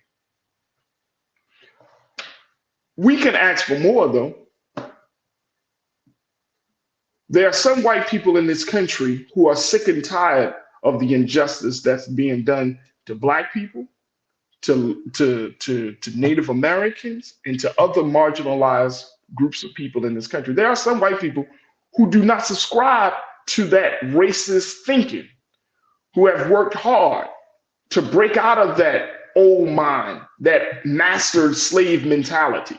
We can ask for more, though. There are some white people in this country who are sick and tired of the injustice that's being done to Black people, to Native Americans, and to other marginalized groups of people in this country. There are some white people who do not subscribe to that racist thinking, who have worked hard to break out of that old mind, that master slave mentality.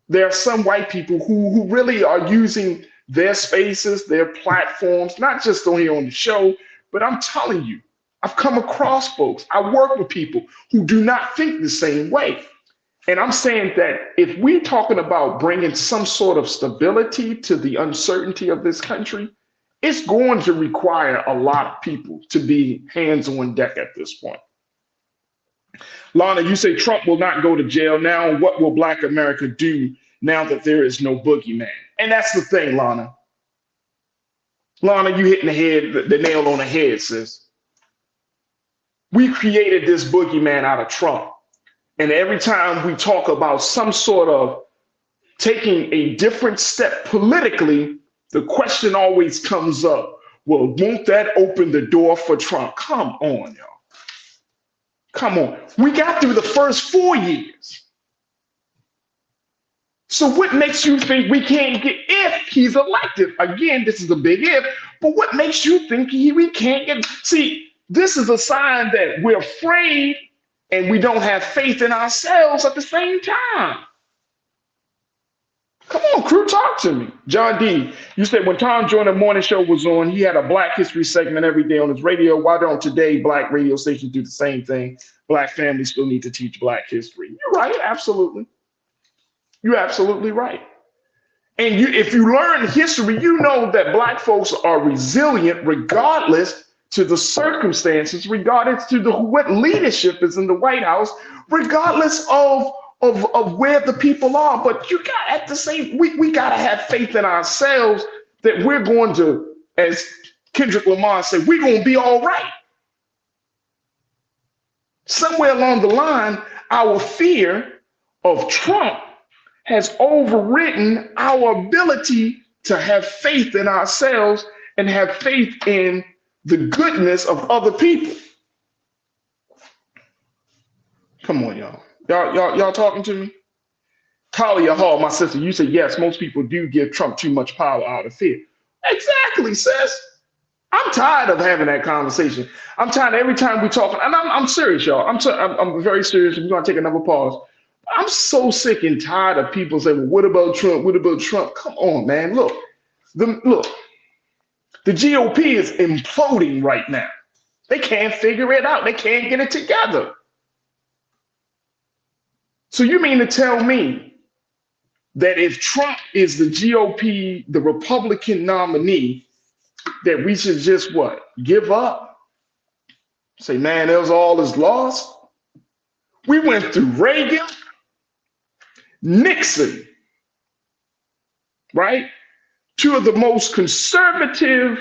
There are some white people who really are using their spaces, their platforms, not just on here on the show, but I'm telling you, I've come across folks, I work with people who do not think the same way. And I'm saying that if we're talking about bringing some sort of stability to the uncertainty of this country, it's going to require a lot of people to be hands on deck at this point. Lana, you say Trump will not go to jail now. What will Black America do now that there is no boogeyman? And that's the thing, Lana. Lana, you hitting the nail on the head, sis. We created this boogeyman out of Trump. And every time we talk about some sort of taking a different step politically, the question always comes up, well, won't that open the door for Trump? Come on, y'all. Come on. We got through the first 4 years. So what makes you think we can't get, if he's elected? Again, this is a big if, but what makes you think we can't get, see, this is a sign that we're afraid and we don't have faith in ourselves at the same time. Come on, crew, talk to me. John D., you said when Tom Joyner Morning Show was on, he had a Black History segment every day on his radio. Why don't today Black radio stations do the same thing? Black families still need to teach Black history. You're right, absolutely. You're absolutely right. And if you learn history, you know that Black folks are resilient regardless to the circumstances, regardless to what leadership is in the White House, regardless of where the people are. But you got at the same, we got to have faith in ourselves that we're going to, as Kendrick Lamar said, we're going to be all right. Somewhere along the line, our fear of Trump has overridden our ability to have faith in ourselves and have faith in the goodness of other people. Come on, y'all. Y'all talking to me? Talia Hall, my sister, you said, yes, most people do give Trump too much power out of fear. Exactly, sis. I'm tired of having that conversation. I'm tired every time we talk, and I'm serious, y'all. I'm very serious. We're going to take another pause. I'm so sick and tired of people saying, well, what about Trump? What about Trump? Come on, man. Look, the GOP is imploding right now. They can't figure it out. They can't get it together. So you mean to tell me that if Trump is the GOP, the Republican nominee, that we should just what? Give up? Say, man, there's all is lost? We went through Reagan, Nixon, right? Two of the most conservative,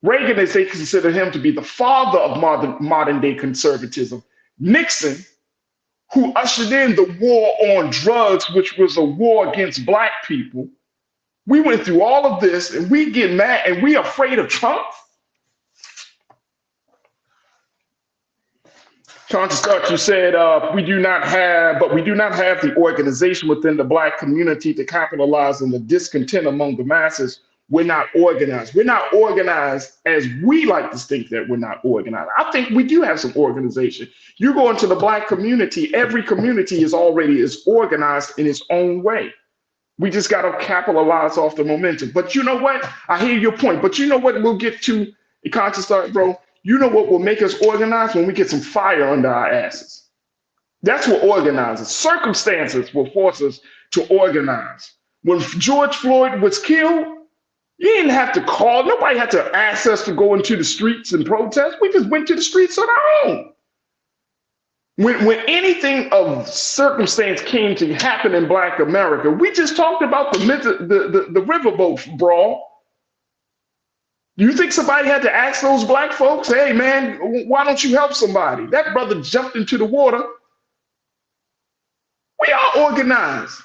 Reagan, as they consider him to be the father of modern day conservatism. Nixon, who ushered in the war on drugs, which was a war against Black people. We went through all of this and we get mad and we afraid of Trump. Conscious Thought, you said we do not have the organization within the Black community to capitalize on the discontent among the masses. We're not organized. We're not organized as we like to think that we're not organized. I think we do have some organization. You go into the Black community, every community is organized in its own way. We just got to capitalize off the momentum. But you know what? I hear your point. But you know what we'll get to, Conscious Thought, bro? You know what will make us organized? When we get some fire under our asses. That's what organizes. Circumstances will force us to organize. When George Floyd was killed, you didn't have to call. Nobody had to ask us to go into the streets and protest. We just went to the streets on our own. When anything of circumstance came to happen in Black America, we just talked about the riverboat brawl. Do you think somebody had to ask those Black folks, hey, man, why don't you help somebody? That brother jumped into the water. We are organized.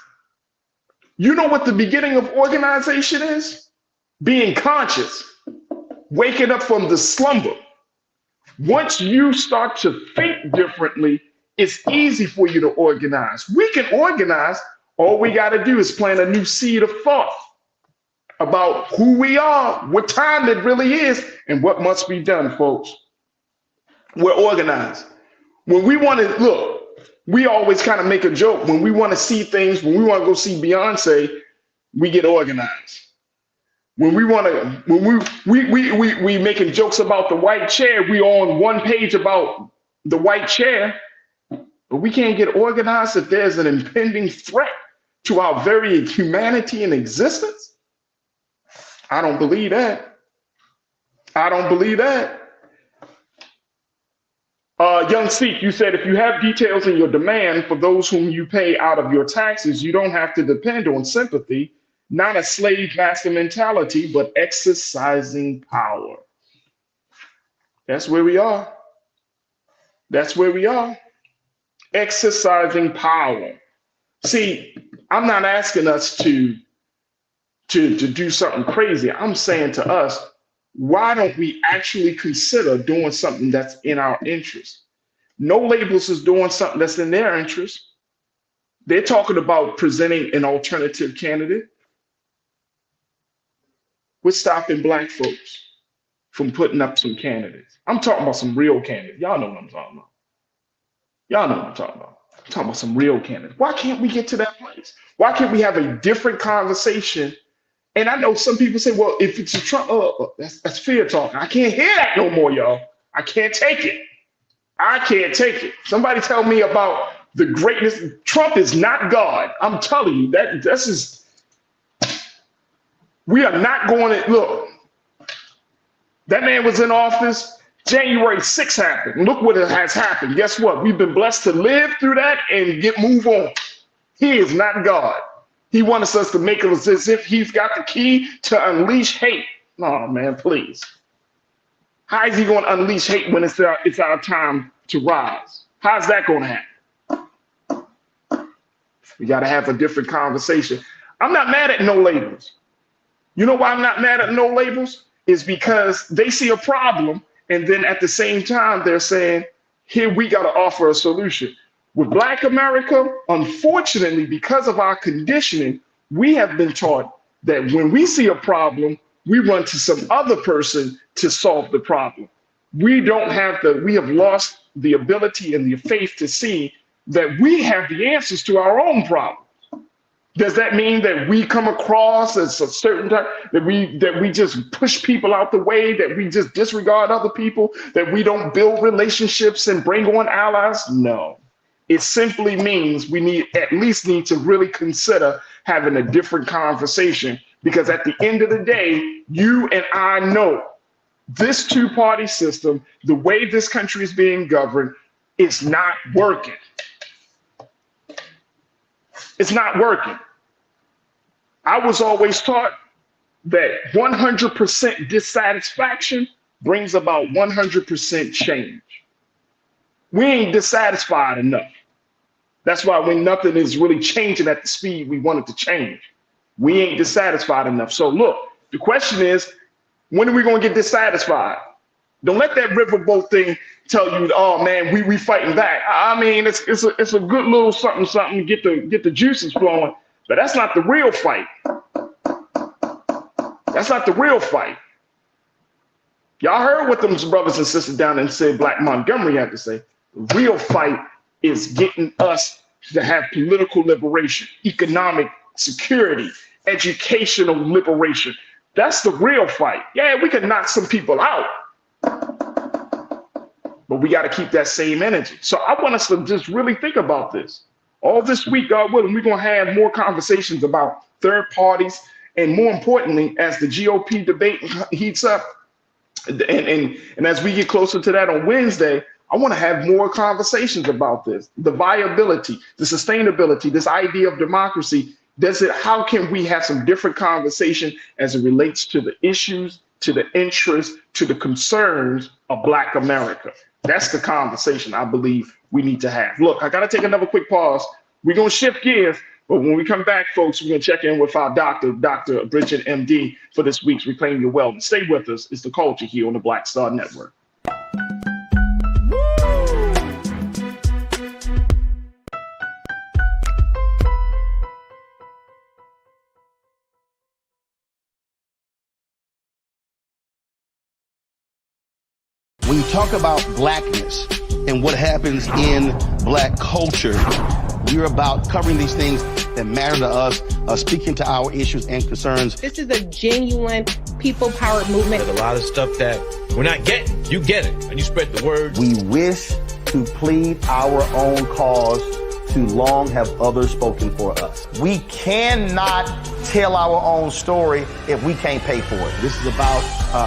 You know what the beginning of organization is? Being conscious, waking up from the slumber. Once you start to think differently, it's easy for you to organize. We can organize. All we got to do is plant a new seed of thought. about who we are, what time it really is, and what must be done, folks. We're organized. When we want to look, we always kind of make a joke. When we want to see things, when we want to go see Beyonce, we get organized. When we want to, when we making jokes about the white chair, we on one page about the white chair, but we can't get organized if there's an impending threat to our very humanity and existence. I don't believe that. I don't believe that. Young Sikh, you said if you have details in your demand for those whom you pay out of your taxes, you don't have to depend on sympathy, not a slave master mentality, but exercising power. That's where we are. That's where we are. Exercising power. See, I'm not asking us to do something crazy. I'm saying to us, why don't we actually consider doing something that's in our interest? No Labels is doing something that's in their interest. They're talking about presenting an alternative candidate. We're stopping Black folks from putting up some candidates. I'm talking about some real candidates. Y'all know what I'm talking about. Y'all know what I'm talking about. I'm talking about some real candidates. Why can't we get to that place? Why can't we have a different conversation? And I know some people say, well, if it's a Trump, that's fear talking. I can't hear that no more, y'all. I can't take it. I can't take it. Somebody tell me about the greatness. Trump is not God. I'm telling you, this is, we are not going to, look, that man was in office. January 6th happened. Look what has happened. Guess what? We've been blessed to live through that and move on. He is not God. He wants us to make it as if he's got the key to unleash hate. No, man, please. How is he going to unleash hate when it's our time to rise? How's that going to happen? We got to have a different conversation. I'm not mad at No Labels. You know why I'm not mad at No Labels? Is because they see a problem, and then at the same time, they're saying, here, we got to offer a solution. With Black America, unfortunately, because of our conditioning, we have been taught that when we see a problem, we run to some other person to solve the problem. We have lost the ability and the faith to see that we have the answers to our own problems. Does that mean that we come across as a certain type, that we just push people out the way, that we just disregard other people, that we don't build relationships and bring on allies? No. It simply means we at least need to really consider having a different conversation, because at the end of the day, you and I know this two-party system, the way this country is being governed, is not working. It's not working. I was always taught that 100% dissatisfaction brings about 100% change. We ain't dissatisfied enough. That's why when nothing is really changing at the speed we want it to change, we ain't dissatisfied enough. So look, the question is, when are we going to get dissatisfied? Don't let that riverboat thing tell you, oh man, we fighting back. I mean, it's a good little something, get the juices flowing, but that's not the real fight. That's not the real fight. Y'all heard what them brothers and sisters down in said Black Montgomery had to say. The real fight is getting us to have political liberation, economic security, educational liberation. That's the real fight. Yeah, we can knock some people out, but we got to keep that same energy. So I want us to just really think about this. All this week, God willing, we're going to have more conversations about third parties, and more importantly, as the GOP debate heats up, and as we get closer to that on Wednesday, I want to have more conversations about this, the viability, the sustainability, this idea of democracy. How can we have some different conversation as it relates to the issues, to the interests, to the concerns of Black America? That's the conversation I believe we need to have. Look, I got to take another quick pause. We're going to shift gears, but when we come back, folks, we're going to check in with our doctor, Dr. Bridget, MD, for this week's Reclaim Your Wellness. Stay with us. It's The Culture here on the Black Star Network. talk about blackness and what happens in black culture, we're about covering these things that matter to us, speaking to our issues and concerns. This is a genuine people-powered movement. There's a lot of stuff that we're not getting. You get it, and you spread the word. We wish to plead our own cause. Too long have others spoken for us. We cannot tell our own story if we can't pay for it. This is about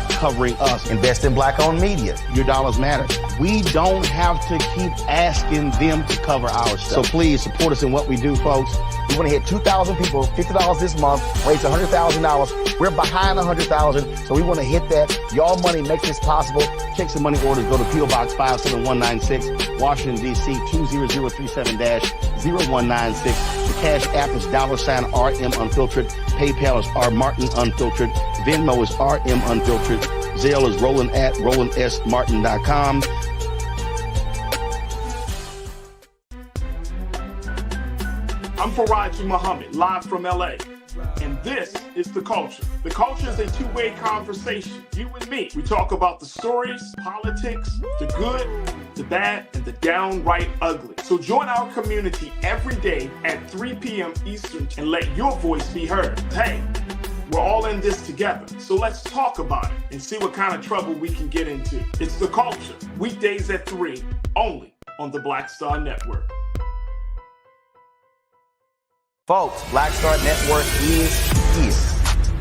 covering us. Invest in black-owned media. Your dollars matter. We don't have to keep asking them to cover our stuff. So please support us in what we do, folks. We want to hit 2,000 people, $50 this month, raise $100,000. We're behind 100,000, so we want to hit that. Y'all money makes this possible. Check some money orders. Go to P.O. Box 57196, Washington, D.C. 20037-0196. The Cash App is $RM Unfiltered. PayPal is R Martin Unfiltered. Venmo is RM Unfiltered. Zelle is roland@rolandsmartin.com. I'm Farajii Muhammad, live from LA. And this is The Culture. The Culture is a two-way conversation. You and me. We talk about the stories, politics, the good, the bad, and the downright ugly. So join our community every day at 3 p.m. Eastern and let your voice be heard. Hey, we're all in this together. So let's talk about it and see what kind of trouble we can get into. It's The Culture, weekdays at 3, only on the Black Star Network. Folks, Black Star Network is here.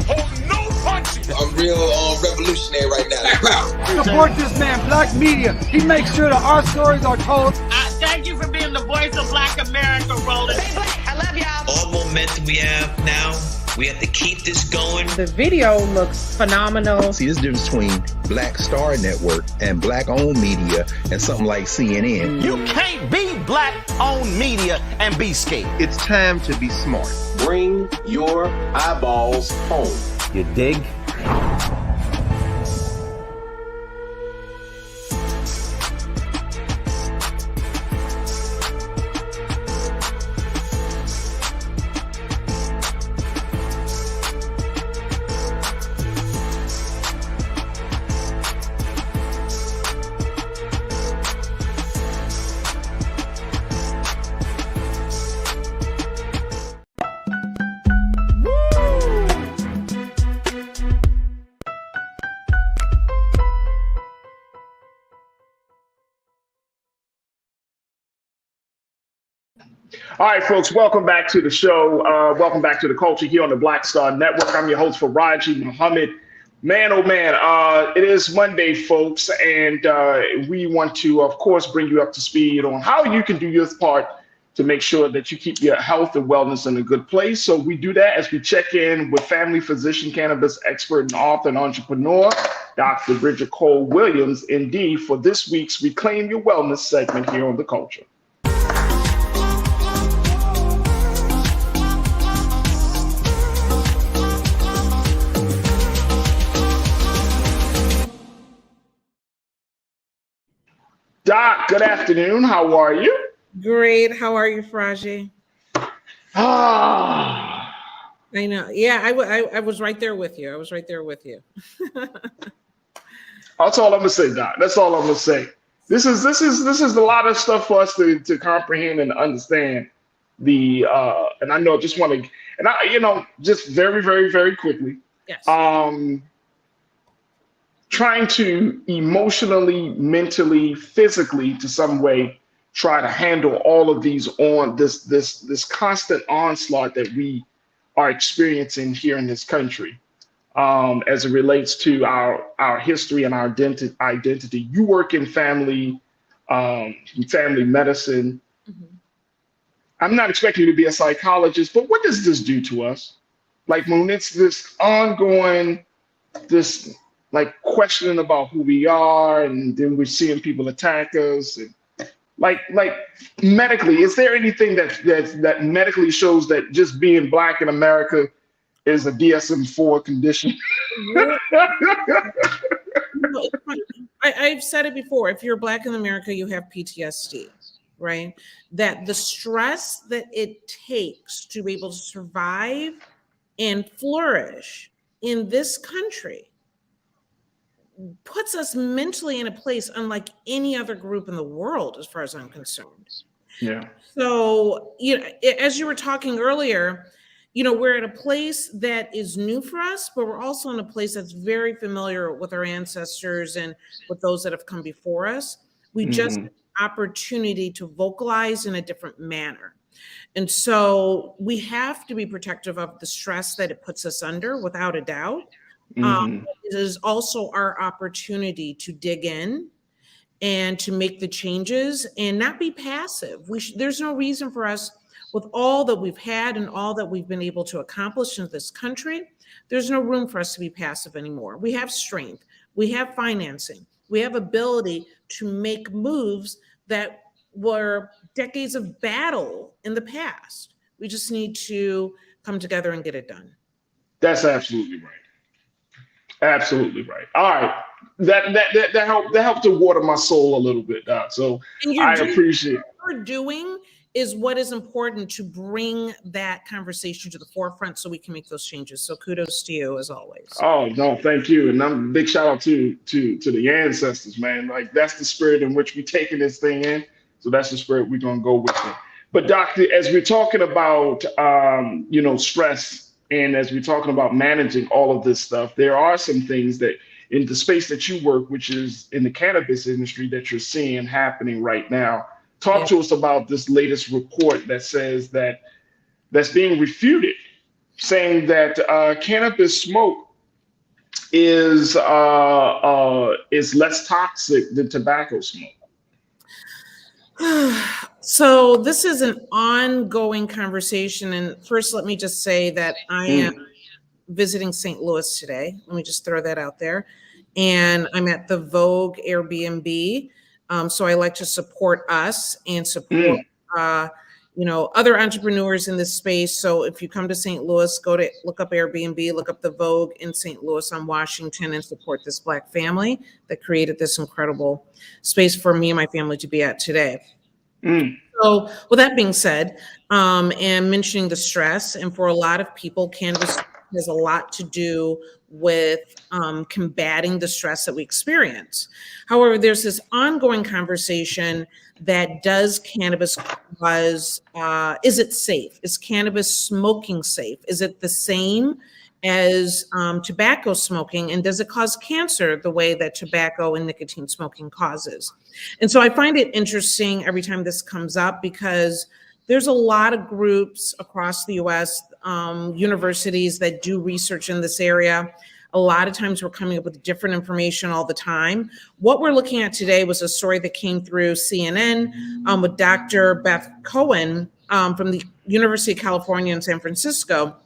Oh, no punching! I'm real revolutionary right now. Support this man, Black Media. He makes sure that our stories are told. Thank you for being the voice of Black America, Roland. Stay black. I love y'all. All momentum we have now, we have to keep this going. The video looks phenomenal. See, this difference between Black Star Network and black-owned media and something like CNN. You can't be black-owned media and be scared. It's time to be smart. Bring your eyeballs home. You dig? All right, folks, welcome back to the show. Welcome back to The Culture here on the Black Star Network. I'm your host, Farajii Muhammad. Man, oh man, it is Monday, folks, and we want to, of course, bring you up to speed on how you can do your part to make sure that you keep your health and wellness in a good place. So we do that as we check in with family physician, cannabis expert, and author and entrepreneur, Dr. Bridget Cole-Williams, MD, for this week's Reclaim Your Wellness segment here on The Culture. Doc, good afternoon. How are you? Great. How are you, Farajii? I know. Yeah, I was right there with you. I was right there with you. That's all I'm gonna say, Doc. That's all I'm gonna say. This is a lot of stuff for us to comprehend and understand. And I know just want to, and I just very, very, very quickly. Yes. Trying to emotionally, mentally, physically, to some way, try to handle all of these on this constant onslaught that we are experiencing here in this country, as it relates to our history and our identity. You work in family medicine. Mm-hmm. I'm not expecting you to be a psychologist, but what does this do to us? Like when it's this ongoing, this like questioning about who we are, and then we're seeing people attack us. And like medically, is there anything that medically shows that just being Black in America is a DSM-4 condition? I've said it before. If you're Black in America, you have PTSD, right? That the stress that it takes to be able to survive and flourish in this country puts us mentally in a place unlike any other group in the world, as far as I'm concerned. Yeah. So, as you were talking earlier, we're at a place that is new for us, but we're also in a place that's very familiar with our ancestors and with those that have come before us. We just have an opportunity to vocalize in a different manner. And so we have to be protective of the stress that it puts us under, without a doubt. It is also our opportunity to dig in and to make the changes and not be passive. There's no reason for us, with all that we've had and all that we've been able to accomplish in this country, there's no room for us to be passive anymore. We have strength, we have financing, we have ability to make moves that were decades of battle in the past. We just need to come together and get it done. That's absolutely right. Absolutely right. All right. That helped to water my soul a little bit, Doc. So I appreciate it. What you're doing is what is important to bring that conversation to the forefront so we can make those changes. So kudos to you as always. Oh, no, thank you. And I'm big shout out to the ancestors, man. Like, that's the spirit in which we're taking this thing in. So that's the spirit we're going to go with it. But Doctor, as we're talking about, stress, and as we're talking about managing all of this stuff, there are some things that in the space that you work, which is in the cannabis industry, that you're seeing happening right now. Talk to us about this latest report that says that's being refuted, saying that cannabis smoke is less toxic than tobacco smoke. So this is an ongoing conversation. And first, let me just say that I am visiting St. Louis today. Let me just throw that out there. And I'm at the Vogue Airbnb. So I like to support us and support, other entrepreneurs in this space. So if you come to St. Louis, look up Airbnb, look up the Vogue in St. Louis on Washington, and support this Black family that created this incredible space for me and my family to be at today. So with that being said, and mentioning the stress, and for a lot of people, cannabis has a lot to do with combating the stress that we experience. However, there's this ongoing conversation that does cannabis cause, is it safe? Is cannabis smoking safe? Is it the same as tobacco smoking? And does it cause cancer the way that tobacco and nicotine smoking causes? And so I find it interesting every time this comes up, because there's a lot of groups across the US, universities that do research in this area. A lot of times we're coming up with different information all the time. What we're looking at today was a story that came through CNN with Dr. Beth Cohen from the University of California in San Francisco.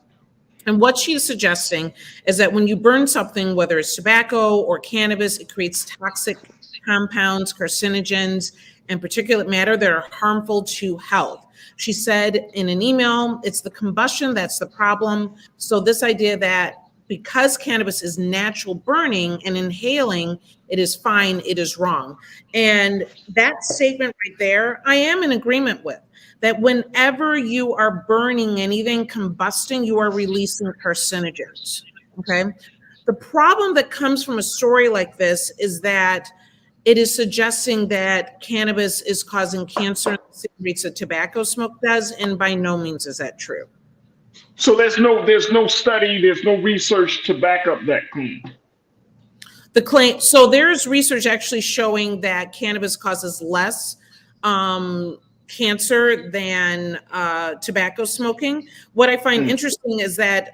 And what she's suggesting is that when you burn something, whether it's tobacco or cannabis, it creates toxic compounds, carcinogens, and particulate matter that are harmful to health. She said in an email, it's the combustion that's the problem. So this idea that because cannabis is natural burning and inhaling, it is fine, it is wrong. And that statement right there, I am in agreement with. That whenever you are burning anything, combusting, you are releasing carcinogens, okay? The problem that comes from a story like this is that it is suggesting that cannabis is causing cancer at the same rates that tobacco smoke does, and by no means is that true. So there's no study, there's no research to back up that claim. The claim, so there's research actually showing that cannabis causes less cancer than tobacco smoking. What I find interesting is that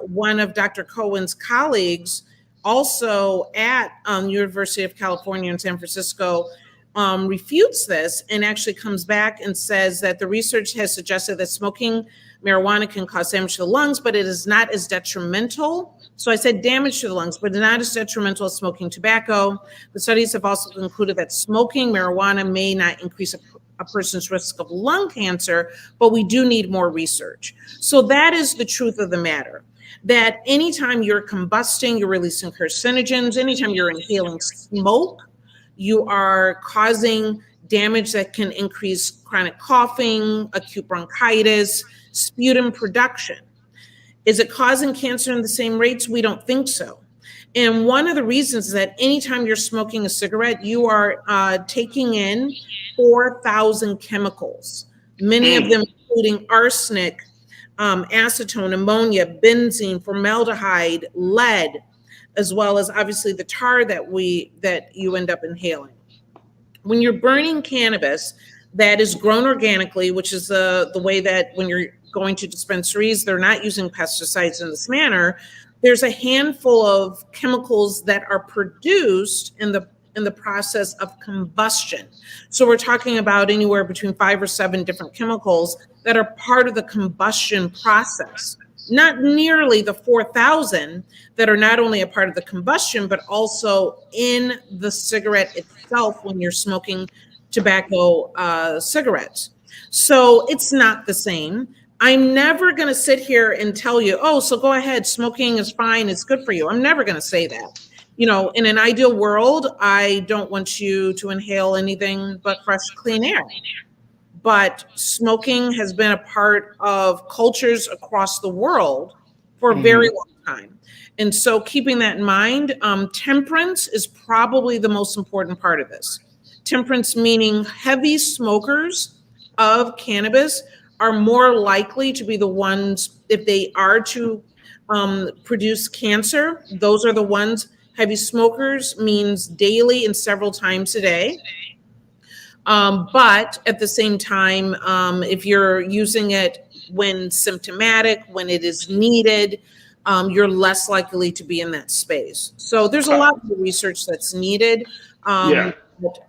one of Dr. Cohen's colleagues, also at University of California in San Francisco, refutes this and actually comes back and says that the research has suggested that smoking marijuana can cause damage to the lungs, but it is not as detrimental. So I said damage to the lungs, but not as detrimental as smoking tobacco. The studies have also concluded that smoking marijuana may not increase a person's risk of lung cancer, but we do need more research. So that is the truth of the matter, that anytime you're combusting, you're releasing carcinogens. Anytime you're inhaling smoke, you are causing damage that can increase chronic coughing, acute bronchitis, sputum production. Is it causing cancer in the same rates? We don't think so. And one of the reasons is that anytime you're smoking a cigarette, you are taking in 4,000 chemicals, many of them including arsenic, acetone, ammonia, benzene, formaldehyde, lead, as well as obviously the tar that you end up inhaling. When you're burning cannabis that is grown organically, which is the way that when you're going to dispensaries, they're not using pesticides in this manner. There's a handful of chemicals that are produced in the process of combustion. So we're talking about anywhere between 5 or 7 different chemicals that are part of the combustion process. Not nearly the 4,000 that are not only a part of the combustion, but also in the cigarette itself when you're smoking tobacco cigarettes. So it's not the same. I'm never going to sit here and tell you, oh, so go ahead, smoking is fine, it's good for you. I'm never going to say that. You know, in an ideal world, I don't want you to inhale anything but fresh, clean air. But smoking has been a part of cultures across the world for a very long time. And so keeping that in mind, temperance is probably the most important part of this. Temperance meaning heavy smokers of cannabis are more likely to be the ones, if they are to produce cancer, those are the ones. Heavy smokers means daily and several times a day. But at the same time, if you're using it when symptomatic, when it is needed, you're less likely to be in that space. So there's a lot of research that's needed. But,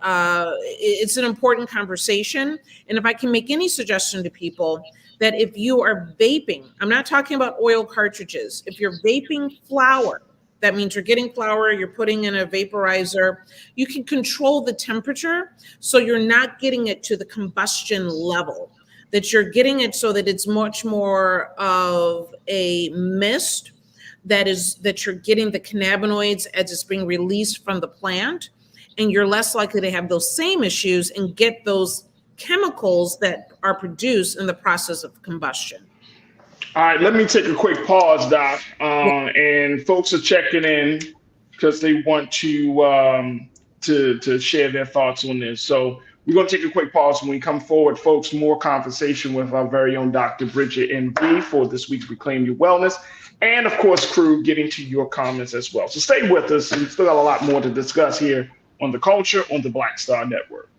it's an important conversation. And if I can make any suggestion to people, that if you are vaping, I'm not talking about oil cartridges. If you're vaping flower, that means you're getting flour, you're putting in a vaporizer. You can control the temperature so you're not getting it to the combustion level, that you're getting it so that it's much more of a mist, that you're getting the cannabinoids as it's being released from the plant, and you're less likely to have those same issues and get those chemicals that are produced in the process of combustion. All right, let me take a quick pause, Doc. And folks are checking in because they want to share their thoughts on this. So we're going to take a quick pause. When we come forward, folks, more conversation with our very own Dr. Bridget MD for this week's Reclaim Your Wellness. And of course, crew, getting to your comments as well. So stay with us. We still got a lot more to discuss here on The Culture on the Black Star Network.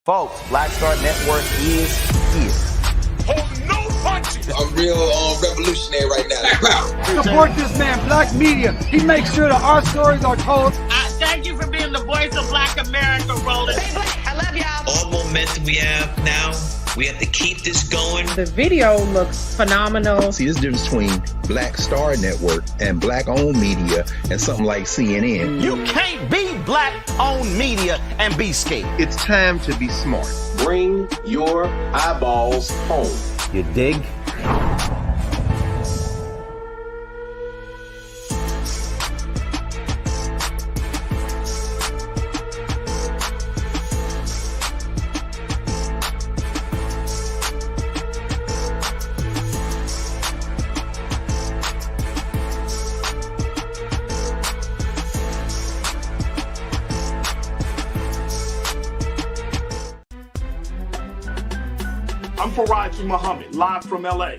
Folks, Black Star Network is here. Oh, no punches! I'm real revolutionary right now. Support this man, Black Media. He makes sure that our stories are told. Thank you for being the voice of Black America, Roland. Stay black. I love y'all. All momentum we have now, we have to keep this going. The video looks phenomenal. See, there's a difference between Black Star Network and black-owned media and something like CNN. You can't be black-owned media and be scared. It's time to be smart. Bring your eyeballs home. You dig? I'm Farajii Muhammad, live from LA.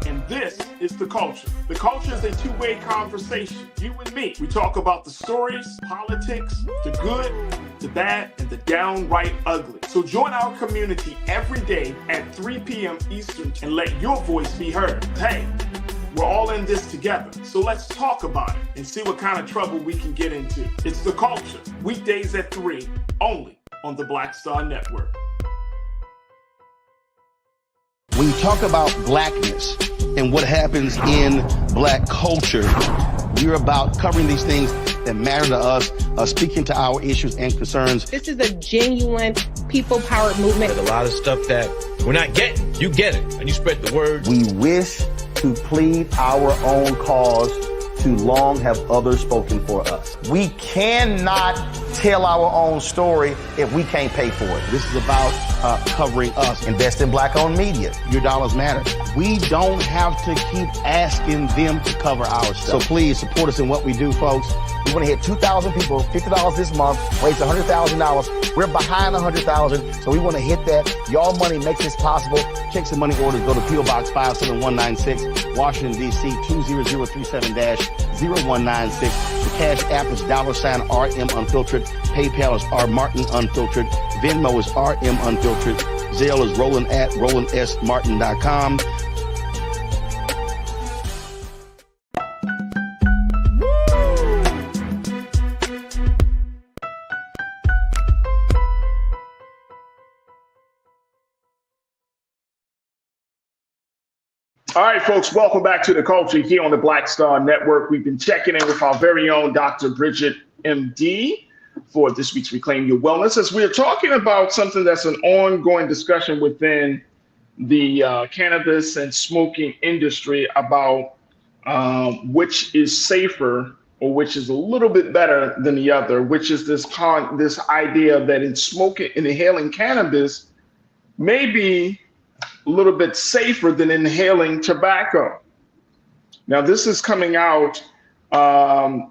And this is The Culture. The Culture is a two-way conversation. You and me. We talk about the stories, politics, the good, the bad, and the downright ugly. So join our community every day at 3 p.m. Eastern and let your voice be heard. Hey, we're all in this together. So let's talk about it and see what kind of trouble we can get into. It's The Culture, weekdays at 3, only on the Black Star Network. When you talk about blackness and what happens in black culture, we're about covering these things that matter to us, speaking to our issues and concerns. This is a genuine people-powered movement. There's a lot of stuff that we're not getting. You get it, and you spread the word. We wish to plead our own cause too long have others spoken for us. We cannot tell our own story if we can't pay for it. This is about covering us. Invest in black-owned media. Your dollars matter. We don't have to keep asking them to cover our stuff. So please support us in what we do, folks. We want to hit 2,000 people, $50 this month, raise $100,000. We're behind 100,000, so we want to hit that. Y'all money makes this possible. Check some money orders. Go to P.O. Box 57196, Washington, D.C. 20037-0196. The Cash App is $RM Unfiltered. PayPal is R Martin Unfiltered. Venmo is RM Unfiltered. Zelle is Roland at RolandSMartin.com. All right, folks, welcome back to The Culture here on the Black Star Network. We've been checking in with our very own Dr. Bridget, MD, for this week's Reclaim Your Wellness, as we're talking about something that's an ongoing discussion within the cannabis and smoking industry about which is safer or which is a little bit better than the other, which is this idea that inhaling cannabis may be a little bit safer than inhaling tobacco. Now, this is coming out.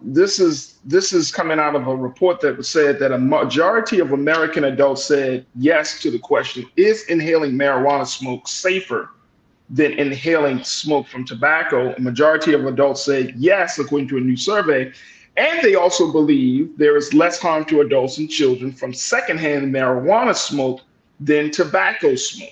This is coming out of a report that said that a majority of American adults said yes to the question: is inhaling marijuana smoke safer than inhaling smoke from tobacco? A majority of adults said yes, according to a new survey. And they also believe there is less harm to adults and children from secondhand marijuana smoke than tobacco smoke.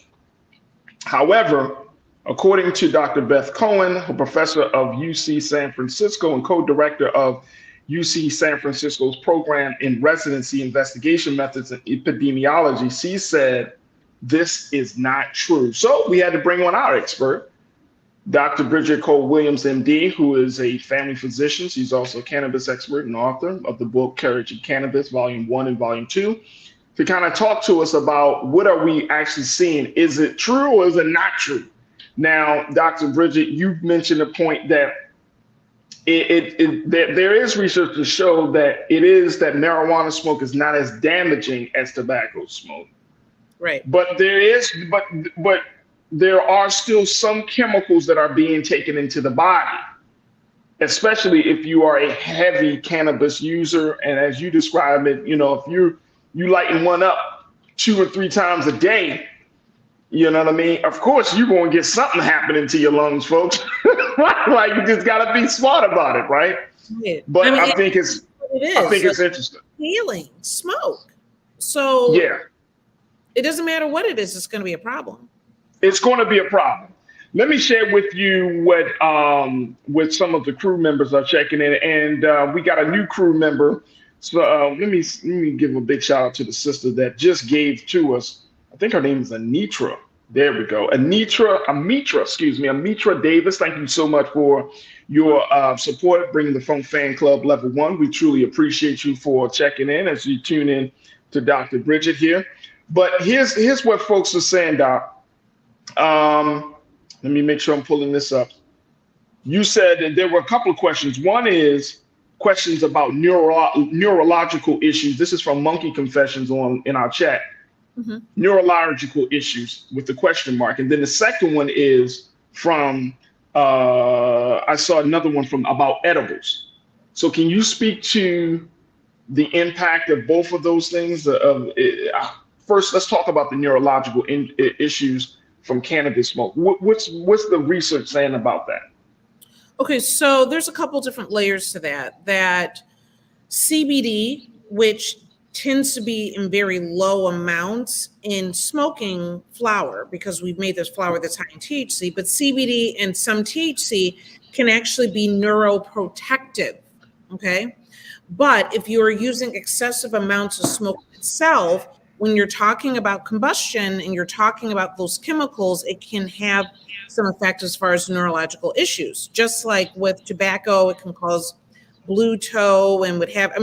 However, according to Dr. Beth Cohen, a professor of UC San Francisco and co-director of UC San Francisco's program in residency investigation methods and epidemiology, she said this is not true. So we had to bring on our expert, Dr. Bridget Cole-Williams, MD, who is a family physician. She's also a cannabis expert and author of the book Courage in Cannabis, Volume 1 and Volume 2. To kind of talk to us about what are we actually seeing. Is it true or is it not true? Now, Dr. Bridget, you've mentioned a point that there is research to show that marijuana smoke is not as damaging as tobacco smoke. Right. But there are still some chemicals that are being taken into the body, especially if you are a heavy cannabis user. And as you describe it, if you lighten one up 2 or 3 times a day, you know what I mean? Of course, you're going to get something happening to your lungs, folks. Like, you just got to be smart about it, right? Yeah. But I think it's interesting. Healing smoke. So yeah, it doesn't matter what it is, it's going to be a problem. It's going to be a problem. Let me share with you what some of the crew members are checking in, and we got a new crew member. So let me give a big shout out to the sister that just gave to us. I think her name is Anitra. There we go. Amitra Davis. Thank you so much for your support, bringing the Funk Fan Club Level 1. We truly appreciate you for checking in as you tune in to Dr. Bridget here. But here's what folks are saying, Doc. Let me make sure I'm pulling this up. You said that there were a couple of questions. One is questions about neurological issues. This is from Monkey Confessions in our chat. Mm-hmm. Neurological issues with the question mark. And then the second one is from, I saw another one about edibles. So can you speak to the impact of both of those things? First, let's talk about the neurological issues from cannabis smoke. What's the research saying about that? Okay, so there's a couple different layers to that. That CBD, which tends to be in very low amounts in smoking flower, because we've made this flower that's high in THC, but CBD and some THC can actually be neuroprotective, okay? But if you're using excessive amounts of smoke itself, when you're talking about combustion and you're talking about those chemicals, it can have some effect as far as neurological issues. Just like with tobacco, it can cause blue toe and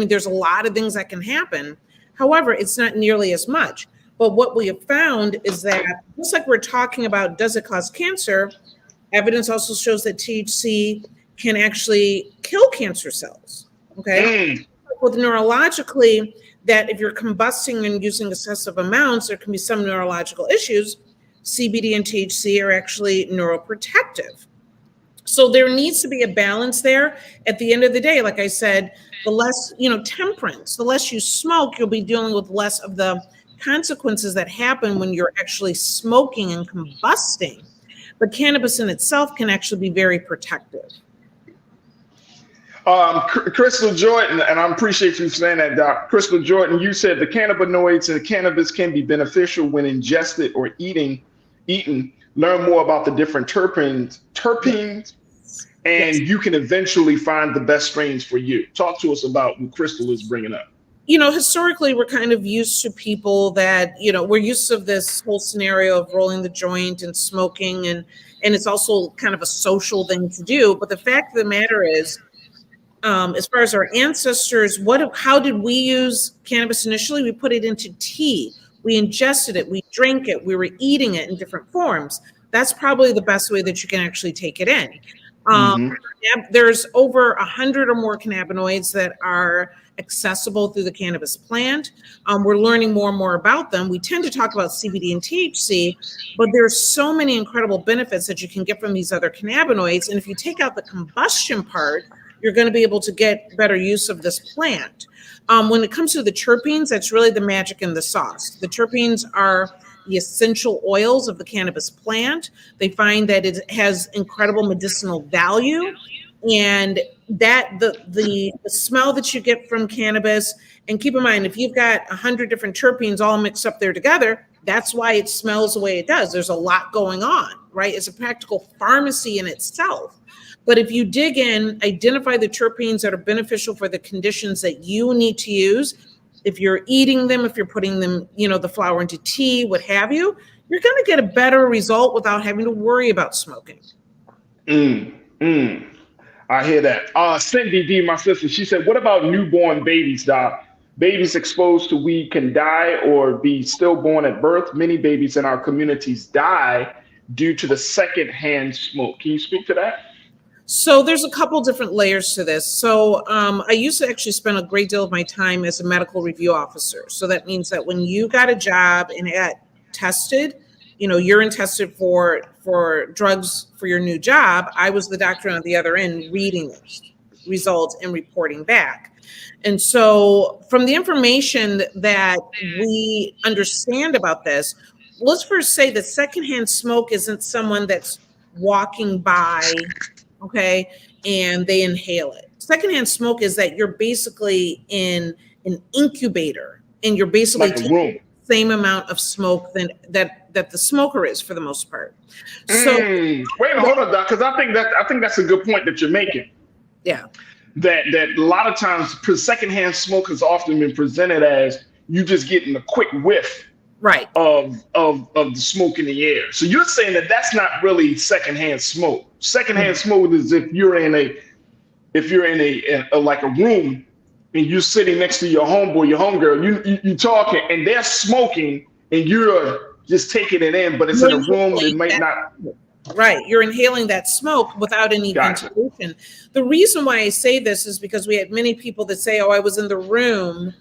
there's a lot of things that can happen. However, it's not nearly as much. But what we have found is that just like we're talking about, does it cause cancer? Evidence also shows that THC can actually kill cancer cells. Okay. With neurologically, that if you're combusting and using excessive amounts, there can be some neurological issues. CBD and THC are actually neuroprotective. So there needs to be a balance there. At the end of the day, like I said, the less, temperance, the less you smoke, you'll be dealing with less of the consequences that happen when you're actually smoking and combusting. But cannabis in itself can actually be very protective. Crystal Jordan, and I appreciate you saying that, Doc. Crystal Jordan, you said the cannabinoids in cannabis can be beneficial when ingested or eaten. Learn more about the different terpenes, and you can eventually find the best strains for you. Talk to us about what Crystal is bringing up. Historically, we're kind of used to people that, we're used to this whole scenario of rolling the joint and smoking, and it's also kind of a social thing to do. But the fact of the matter is, as far as our ancestors, how did we use cannabis initially? We put it into tea. We ingested it. We drank it. We were eating it in different forms. That's probably the best way that you can actually take it in. There's over 100 or more cannabinoids that are accessible through the cannabis plant. We're learning more and more about them. We tend to talk about CBD and THC, but there's so many incredible benefits that you can get from these other cannabinoids. And if you take out the combustion part, you're going to be able to get better use of this plant. When it comes to the terpenes, that's really the magic in the sauce. The terpenes are the essential oils of the cannabis plant. They find that it has incredible medicinal value, and that the smell that you get from cannabis, and keep in mind, if you've got 100 different terpenes all mixed up there together, that's why it smells the way it does. There's a lot going on, right? It's a practical pharmacy in itself. But if you dig in, identify the terpenes that are beneficial for the conditions that you need to use. If you're eating them, if you're putting them, the flower into tea, what have you, you're going to get a better result without having to worry about smoking. I hear that. Cindy D, my sister, she said, what about newborn babies, Doc? Babies exposed to weed can die or be stillborn at birth. Many babies in our communities die due to the secondhand smoke. Can you speak to that? So there's a couple different layers to this. So I used to actually spend a great deal of my time as a medical review officer. So that means that when you got a job and got tested, urine tested for drugs for your new job, I was the doctor on the other end reading those results and reporting back. And so from the information that we understand about this, let's first say that secondhand smoke isn't someone that's walking by, okay, and they inhale it. Secondhand smoke is that you're basically in an incubator and you're basically taking the same amount of smoke that the smoker is for the most part. So hold on, Doc, because I think that's a good point that you're making. Yeah. That a lot of times secondhand smoke has often been presented as you just getting a quick whiff right of the smoke in the air. So you're saying that that's not really secondhand smoke. Secondhand smoke is if you're in a like a room and you're sitting next to your homeboy, your homegirl, you talking and they're smoking and you're just taking it in, but it's in a room that might not. Right, you're inhaling that smoke without any ventilation. The reason why I say this is because we had many people that say, "Oh, I was in the room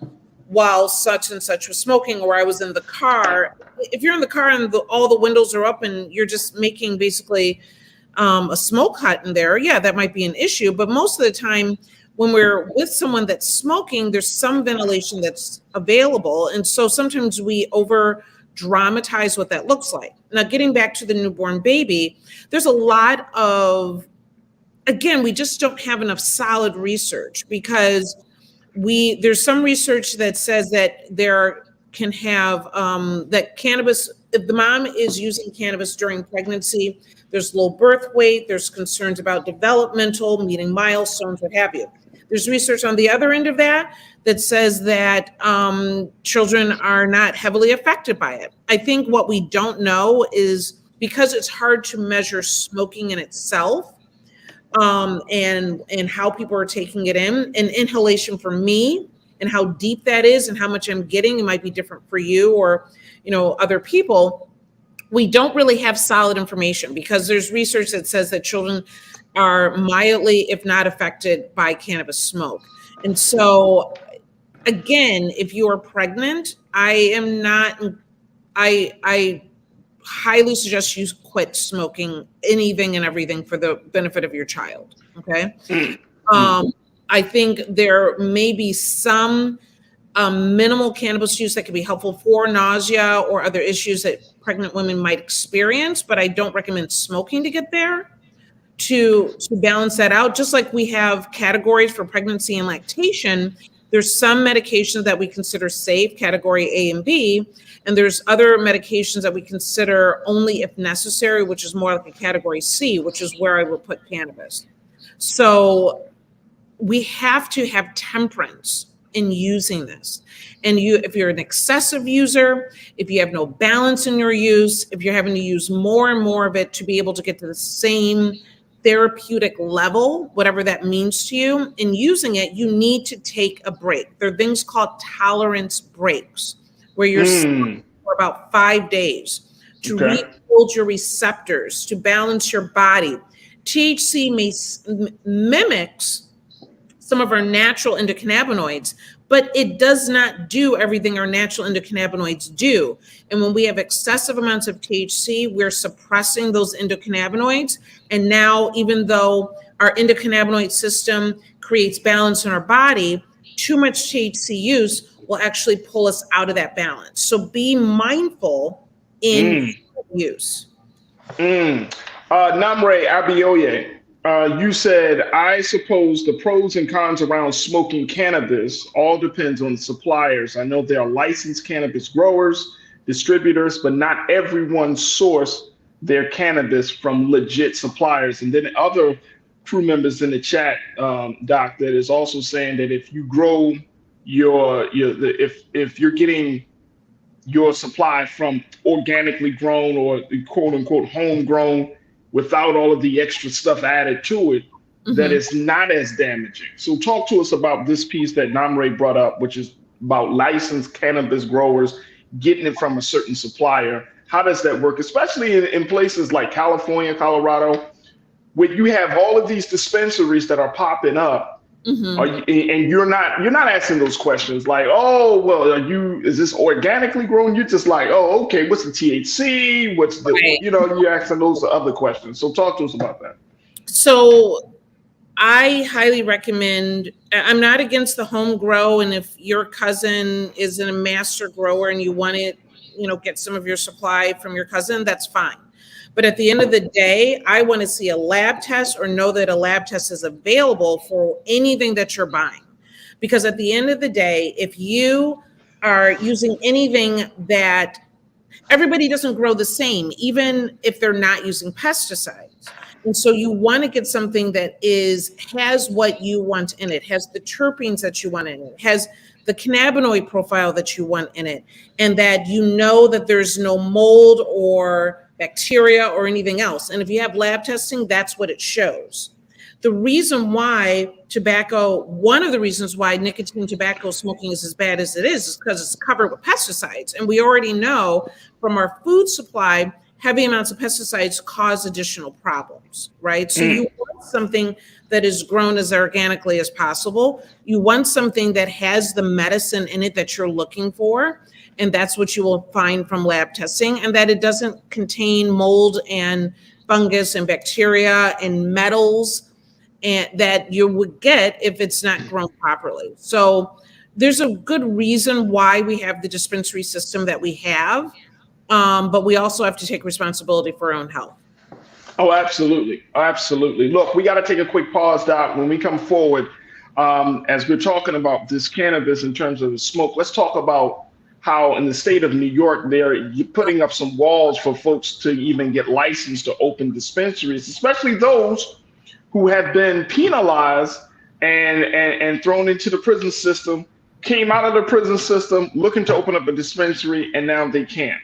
while such and such was smoking," or "I was in the car." If you're in the car and all the windows are up and you're just making basically a smoke hut in there, yeah, that might be an issue. But most of the time, when we're with someone that's smoking, there's some ventilation that's available, and so sometimes we over-dramatize what that looks like. Now, getting back to the newborn baby, there's a lot of, again, we just don't have enough solid research because there's some research that says that there can have that cannabis, if the mom is using cannabis during pregnancy, there's low birth weight, there's concerns about developmental, meeting milestones, what have you. There's research on the other end of that says that children are not heavily affected by it. I think what we don't know is because it's hard to measure smoking in itself, and how people are taking it in. And inhalation for me and how deep that is and how much I'm getting, it might be different for you or, other people. We don't really have solid information because there's research that says that children are mildly, if not affected by cannabis smoke. And so, again, if you are pregnant, I highly suggest you quit smoking anything and everything for the benefit of your child. Okay. I think there may be some minimal cannabis use that could be helpful for nausea or other issues that pregnant women might experience, but I don't recommend smoking to get there. To balance that out, just like we have categories for pregnancy and lactation, there's some medications that we consider safe, category A and B, and there's other medications that we consider only if necessary, which is more like a category C, which is where I would put cannabis. So we have to have temperance in using this. And if you're an excessive user, if you have no balance in your use, if you're having to use more and more of it to be able to get to the same therapeutic level, whatever that means to you, in using it, you need to take a break. There are things called tolerance breaks, where you're stopping for about 5 days to rebuild your receptors, to balance your body. THC mimics some of our natural endocannabinoids, but it does not do everything our natural endocannabinoids do. And when we have excessive amounts of THC, we're suppressing those endocannabinoids. And now, even though our endocannabinoid system creates balance in our body, too much THC use will actually pull us out of that balance. So be mindful in use. Namre Abioye, you said, I suppose the pros and cons around smoking cannabis all depends on the suppliers. I know there are licensed cannabis growers, distributors, but not everyone source their cannabis from legit suppliers. And then other crew members in the chat, Doc, that is also saying that if you grow if you're getting your supply from organically grown or quote unquote homegrown, without all of the extra stuff added to it, that it's not as damaging. So talk to us about this piece that Namre brought up, which is about licensed cannabis growers getting it from a certain supplier. How does that work, especially in places like California, Colorado, where you have all of these dispensaries that are popping up, and you're not asking those questions like, oh, well, is this organically grown? You're just like, oh, okay, what's the THC? What's the, you're asking those other questions. So talk to us about that. So I highly recommend, I'm not against the home grow. And if your cousin is a master grower and you want to, get some of your supply from your cousin, that's fine. But at the end of the day, I want to see a lab test or know that a lab test is available for anything that you're buying. Because at the end of the day, if you are using anything that everybody doesn't grow the same, even if they're not using pesticides. And so you want to get something that has what you want in it, has the terpenes that you want in it, has the cannabinoid profile that you want in it, and that that there's no mold or bacteria or anything else. And if you have lab testing, that's what it shows. The reason why one of the reasons why nicotine tobacco smoking is as bad as it is because it's covered with pesticides. And we already know from our food supply, heavy amounts of pesticides cause additional problems, right? So you want something that is grown as organically as possible. You want something that has the medicine in it that you're looking for. And that's what you will find from lab testing, and that it doesn't contain mold and fungus and bacteria and metals and that you would get if it's not grown properly. So there's a good reason why we have the dispensary system that we have, but we also have to take responsibility for our own health. Oh, absolutely. Absolutely. Look, we got to take a quick pause, Doc. When we come forward, as we're talking about this cannabis in terms of the smoke, let's talk about how in the state of New York, they're putting up some walls for folks to even get licensed to open dispensaries, especially those who have been penalized and thrown into the prison system, came out of the prison system looking to open up a dispensary, and now they can't.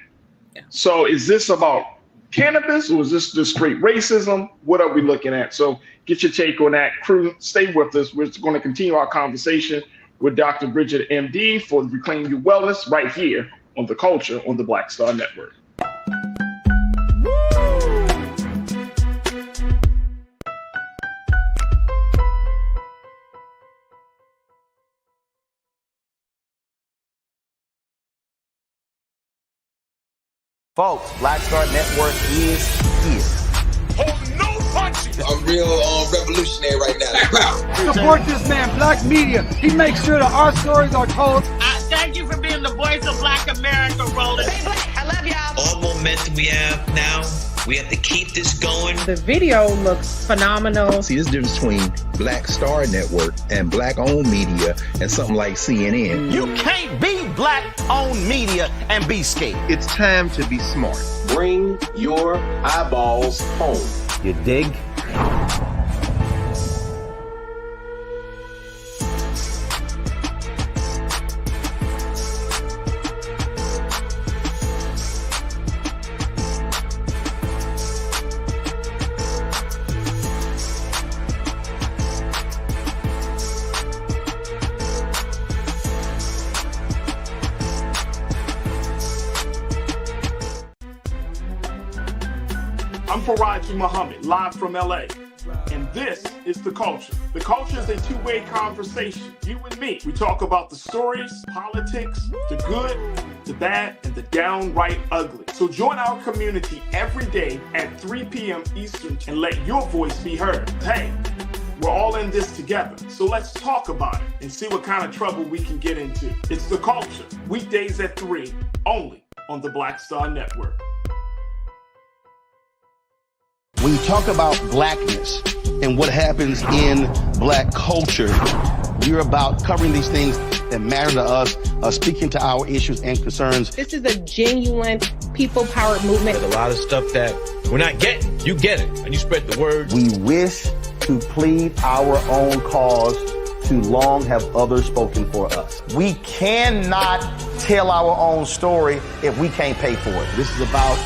Yeah. So is this about cannabis, or is this just straight racism? What are we looking at? So get your take on that. Crew, stay with us. We're going to continue our conversation with Dr. Bridget, MD, for Reclaim Your Wellness right here on The Culture on the Black Star Network. Folks, Black Star Network is here. Oh, no punches! I'm real revolutionary right now. Support this man, Black Media. He makes sure that our stories are told. Thank you for being the voice of Black America, Roland. Stay black. I love y'all. All momentum we have now, we have to keep this going. The video looks phenomenal. See, this difference between Black Star Network and black-owned media and something like CNN. You can't be black-owned media and be scared. It's time to be smart. Bring your eyeballs home. You dig? I'm Farajii Muhammad, live from LA. And this is The Culture. The Culture is a two-way conversation. You and me. We talk about the stories, politics, the good, the bad, and the downright ugly. So join our community every day at 3 p.m. Eastern and let your voice be heard. Hey, we're all in this together. So let's talk about it and see what kind of trouble we can get into. It's The Culture, weekdays at 3, only on the Black Star Network. When you talk about blackness and what happens in black culture, you're about covering these things that matter to us, speaking to our issues and concerns. This is a genuine people-powered movement. There's a lot of stuff that we're not getting. You get it, and you spread the word. We wish to plead our own cause. Too long have others spoken for us. We cannot tell our own story if we can't pay for it. This is about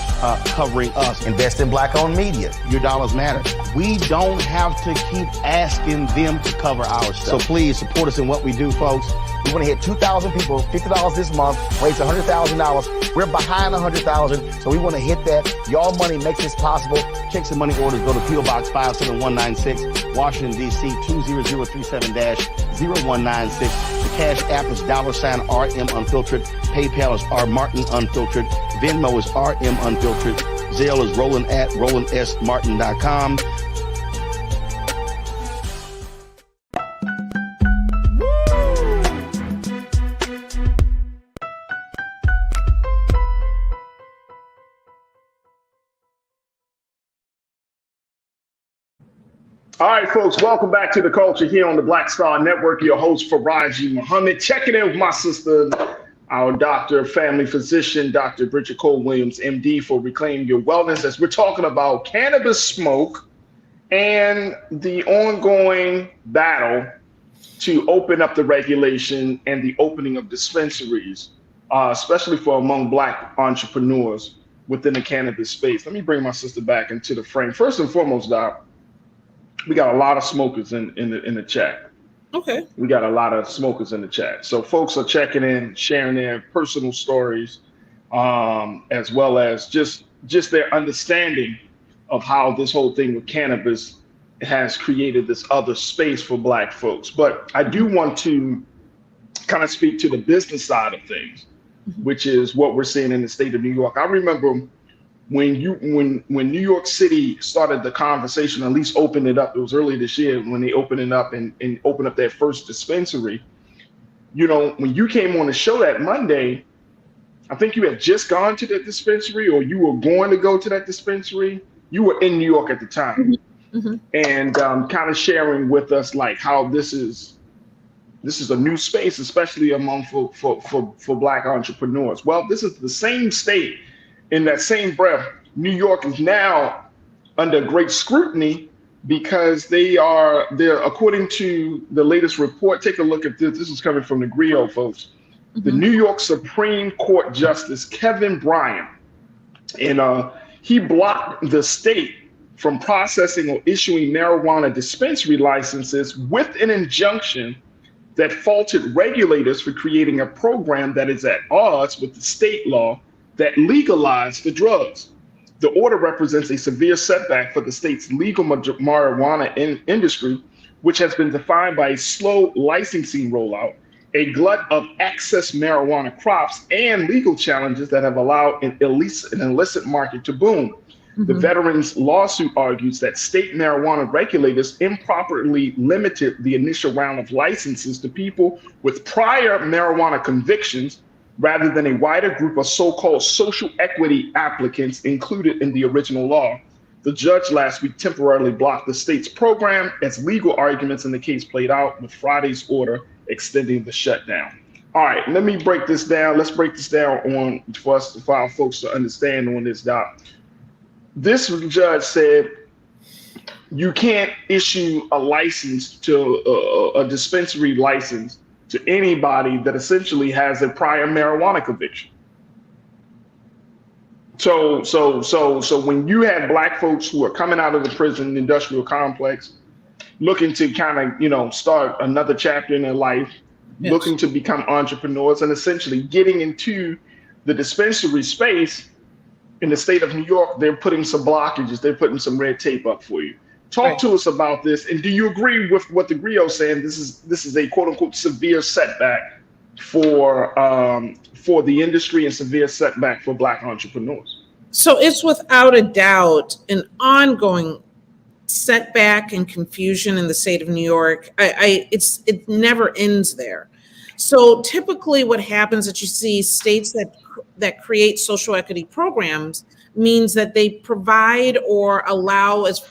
covering us. Invest in black-owned media. Your dollars matter. We don't have to keep asking them to cover our stuff. So please support us in what we do, folks. We want to hit 2,000 people, $50 this month, raise $100,000. We're behind 100,000, so we want to hit that. Y'all money makes this possible. Checks and money orders go to P.O. Box 57196, Washington, D.C. 20037-0196. The Cash App is $RM Unfiltered. PayPal is R Martin Unfiltered. Venmo is RM Unfiltered. Zelle is Roland at RolandSMartin.com. All right, folks, welcome back to The Culture here on the Black Star Network. Your host, Farajii Muhammad. Checking in with my sister, our doctor, family physician, Dr. Bridget Cole-Williams, MD, for Reclaim Your Wellness, as we're talking about cannabis smoke and the ongoing battle to open up the regulation and the opening of dispensaries, especially for among Black entrepreneurs within the cannabis space. Let me bring my sister back into the frame. First and foremost, Doc, we got a lot of smokers in the chat. Okay. We got a lot of smokers in the chat. So folks are checking in, sharing their personal stories, as well as just their understanding of how this whole thing with cannabis has created this other space for Black folks. But I do want to kind of speak to the business side of things, which is what we're seeing in the state of New York. I remember when New York City started the conversation, at least opened it up, it was early this year when they opened it up and opened up their first dispensary. You know, when you came on the show that Monday, I think you had just gone to that dispensary or you were going to go to that dispensary. You were in New York at the time. And kind of sharing with us like how this is a new space, especially among for Black entrepreneurs. Well, this is the same state. In that same breath, New York is now under great scrutiny because they're, according to the latest report, take a look at this. This is coming from the Griot, folks. The New York Supreme Court Justice Kevin Bryant, and he blocked the state from processing or issuing marijuana dispensary licenses with an injunction that faulted regulators for creating a program that is at odds with the state law that legalized the drugs. The order represents a severe setback for the state's legal marijuana industry, which has been defined by a slow licensing rollout, a glut of excess marijuana crops and legal challenges that have allowed an illicit market to boom. The veterans' lawsuit argues that state marijuana regulators improperly limited the initial round of licenses to people with prior marijuana convictions rather than a wider group of so-called social equity applicants included in the original law. The judge last week temporarily blocked the state's program as legal arguments in the case played out, with Friday's order extending the shutdown. All right, let me break this down. Let's break this down for our folks to understand on this, Doc. This judge said you can't issue a license to a dispensary license to anybody that essentially has a prior marijuana conviction. So when you have Black folks who are coming out of the prison industrial complex, looking to kind of, start another chapter in their life, looking to become entrepreneurs and essentially getting into the dispensary space in the state of New York, they're putting some blockages, they're putting some red tape up for you. Talk to us about this. And do you agree with what the Grio's saying? This is a quote unquote severe setback for the industry and severe setback for Black entrepreneurs. So it's without a doubt an ongoing setback and confusion in the state of New York. It never ends there. So typically what happens that you see states that create social equity programs means that they provide or allow as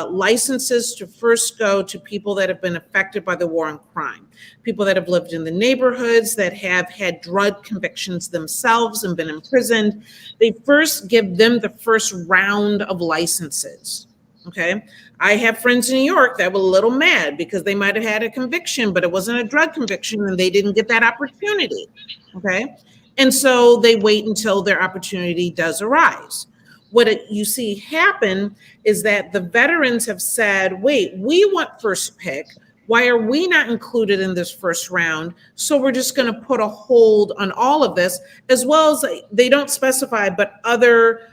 licenses to first go to people that have been affected by the war on crime, people that have lived in the neighborhoods, that have had drug convictions themselves and been imprisoned. They first give them the first round of licenses. Okay. I have friends in New York that were a little mad because they might have had a conviction, but it wasn't a drug conviction and they didn't get that opportunity. Okay. And so they wait until their opportunity does arise. What you see happen is that the veterans have said, wait, we want first pick. Why are we not included in this first round? So we're just going to put a hold on all of this, as well as they don't specify, but other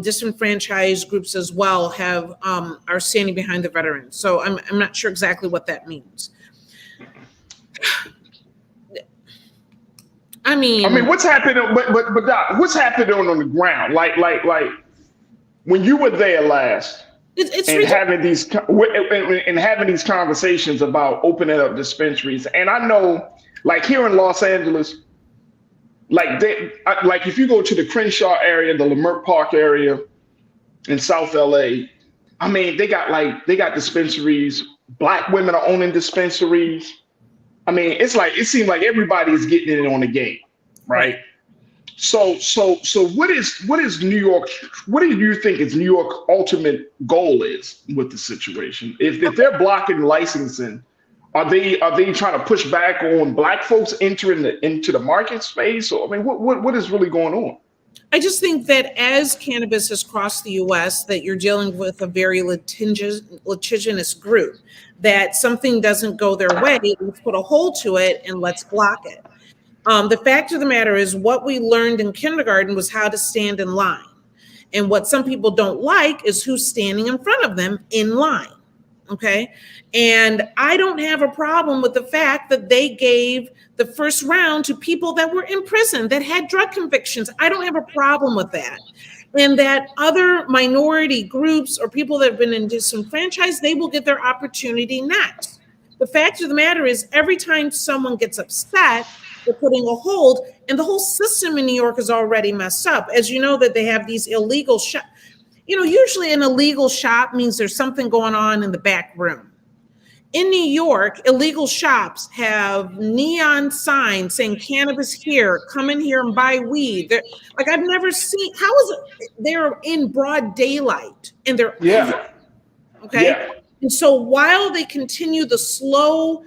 disenfranchised groups as well are standing behind the veterans. So I'm not sure exactly what that means. I mean, what's happening? But Doc, what's happening on the ground? Like when you were there last, having these conversations about opening up dispensaries, and I know, like here in Los Angeles, like if you go to the Crenshaw area, the Leimert Park area in South LA, I mean, they got dispensaries. Black women are owning dispensaries. I mean, it seems like everybody's getting in on the game, right? So what is New York? What do you think is New York's ultimate goal is with the situation? If they're blocking licensing, are they trying to push back on Black folks entering into the market space? Or I mean, what is really going on? I just think that as cannabis has crossed the U.S., that you're dealing with a very litigious group, that something doesn't go their way, let's put a hold to it and let's block it. The fact of the matter is what we learned in kindergarten was how to stand in line. And what some people don't like is who's standing in front of them in line. Okay. And I don't have a problem with the fact that they gave the first round to people that were in prison, that had drug convictions. I don't have a problem with that. And that other minority groups or people that have been disenfranchised, they will get their opportunity next. The fact of the matter is every time someone gets upset, they're putting a hold, and the whole system in New York is already messed up. As you know, that they have these illegal shops. Usually an illegal shop means there's something going on in the back room. In New York, illegal shops have neon signs saying cannabis here, come in here and buy weed. I've never seen, how is it, they're in broad daylight and they're everywhere, okay? Yeah. And so while they continue the slow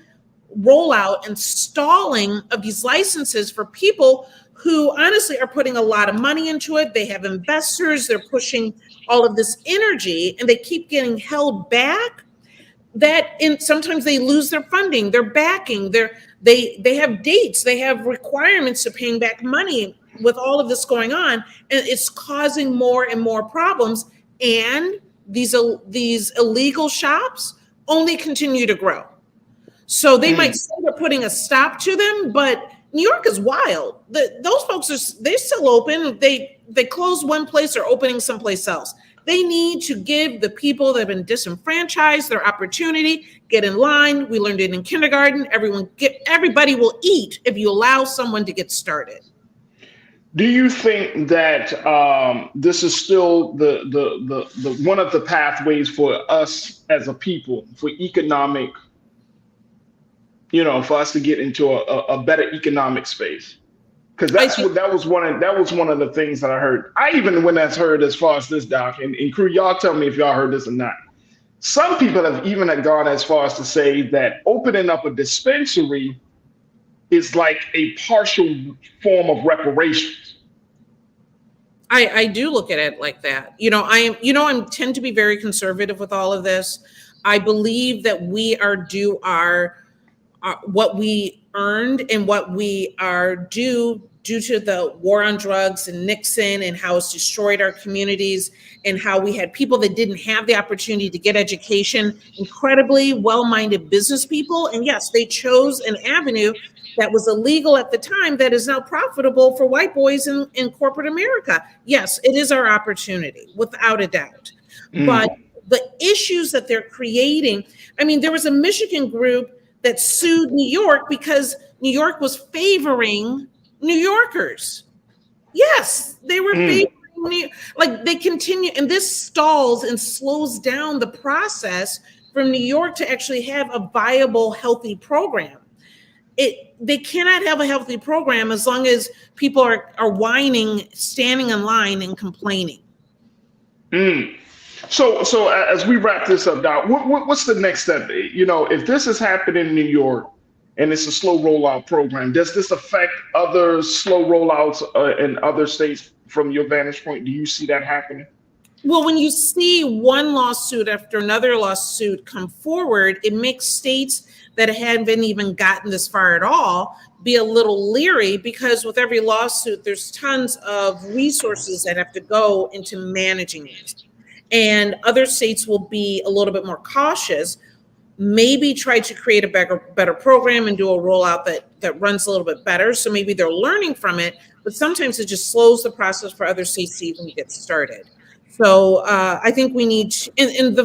rollout and stalling of these licenses for people who honestly are putting a lot of money into it, they have investors, they're pushing all of this energy, and they keep getting held back, sometimes they lose their funding, their backing, they have dates, they have requirements to paying back money with all of this going on, and it's causing more and more problems. And these illegal shops only continue to grow. So they might say they're putting a stop to them, but New York is wild. Those folks they're still open. They close one place or opening someplace else. They need to give the people that have been disenfranchised their opportunity, get in line. We learned it in kindergarten. Everybody will eat if you allow someone to get started. Do you think that this is still the one of the pathways for us as a people for economic, for us to get into a better economic space? Because that was one of the things that I heard. I even went heard as far as this, Doc, and crew, y'all tell me if y'all heard this or not. Some people have even gone as far as to say that opening up a dispensary is like a partial form of reparations. I do look at it like that. I tend to be very conservative with all of this. I believe that we are due what we earned and what we are due to the war on drugs and Nixon and how it's destroyed our communities and how we had people that didn't have the opportunity to get education, incredibly well-minded business people. And yes, they chose an avenue that was illegal at the time that is now profitable for white boys in corporate America. Yes, it is our opportunity, without a doubt. But the issues that they're creating, there was a Michigan group that sued New York because New York was favoring New Yorkers. Yes, they were favoring they continue, and this stalls and slows down the process from New York to actually have a viable, healthy program. They cannot have a healthy program as long as people are whining, standing in line and complaining. So as we wrap this up, Doc, what's the next step? If this is happening in New York and it's a slow rollout program, does this affect other slow rollouts in other states from your vantage point? Do you see that happening? Well, when you see one lawsuit after another lawsuit come forward, it makes states that haven't even gotten this far at all be a little leery, because with every lawsuit, there's tons of resources that have to go into managing it. And other states will be a little bit more cautious, maybe try to create a better program and do a rollout that runs a little bit better. So maybe they're learning from it, but sometimes it just slows the process for other states to even get started. So I think we need to, and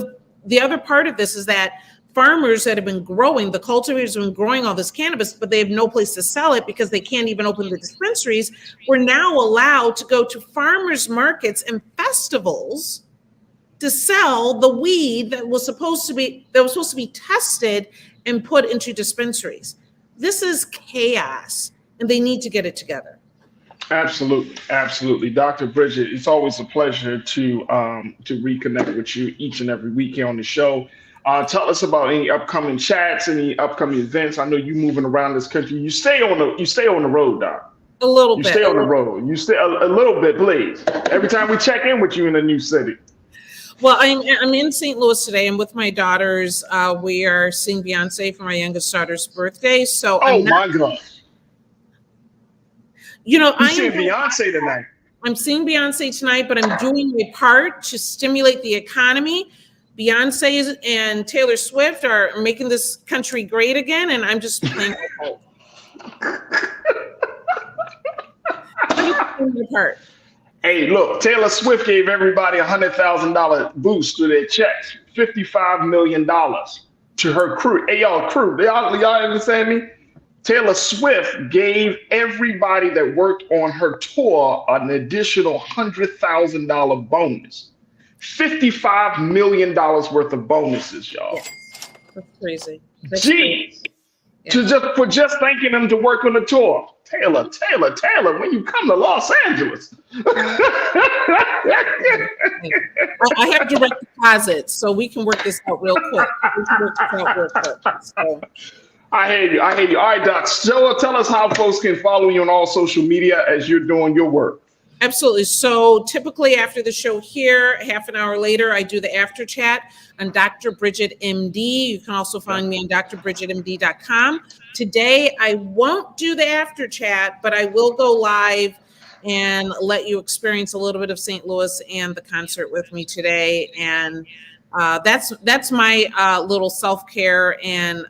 the other part of this is that farmers that have been growing, the cultivators have been growing all this cannabis, but they have no place to sell it because they can't even open the dispensaries. We're now allowed to go to farmers markets and festivals to sell the weed that was supposed to be tested and put into dispensaries. This is chaos, and they need to get it together. Absolutely. Dr. Bridget, it's always a pleasure to reconnect with you each and every week here on the show. Tell us about any upcoming chats, any upcoming events. I know you moving around this country. You stay on the road, Doc. A little bit. You stay on the road. You stay a little bit, please. Every time we check in with you in a new city. Well, I'm in St. Louis today. I'm with my daughters. We are seeing Beyonce for my youngest daughter's birthday. So my God. I'm seeing Beyonce tonight. I'm seeing Beyonce tonight, but I'm doing my part to stimulate the economy. Beyonce and Taylor Swift are making this country great again, and I'm just playing my part. I'm my part. Hey, look, Taylor Swift gave everybody $100,000 boost to their checks, $55 million to her crew. Hey, y'all understand me? Taylor Swift gave everybody that worked on her tour an additional $100,000 bonus. $55 million worth of bonuses, y'all. Yes. That's crazy. Jeez. Yeah. For just thanking them to work on the tour. Taylor, when you come to Los Angeles. I have direct deposits, so we can work this out real quick. So. I hear you. All right, Doc. So tell us how folks can follow you on all social media as you're doing your work. Absolutely. So typically after the show here, half an hour later, I do the after chat on Dr. Bridget MD. You can also find me on drbridgetmd.com. Today, I won't do the after chat, but I will go live and let you experience a little bit of St. Louis and the concert with me today. And that's my little self-care and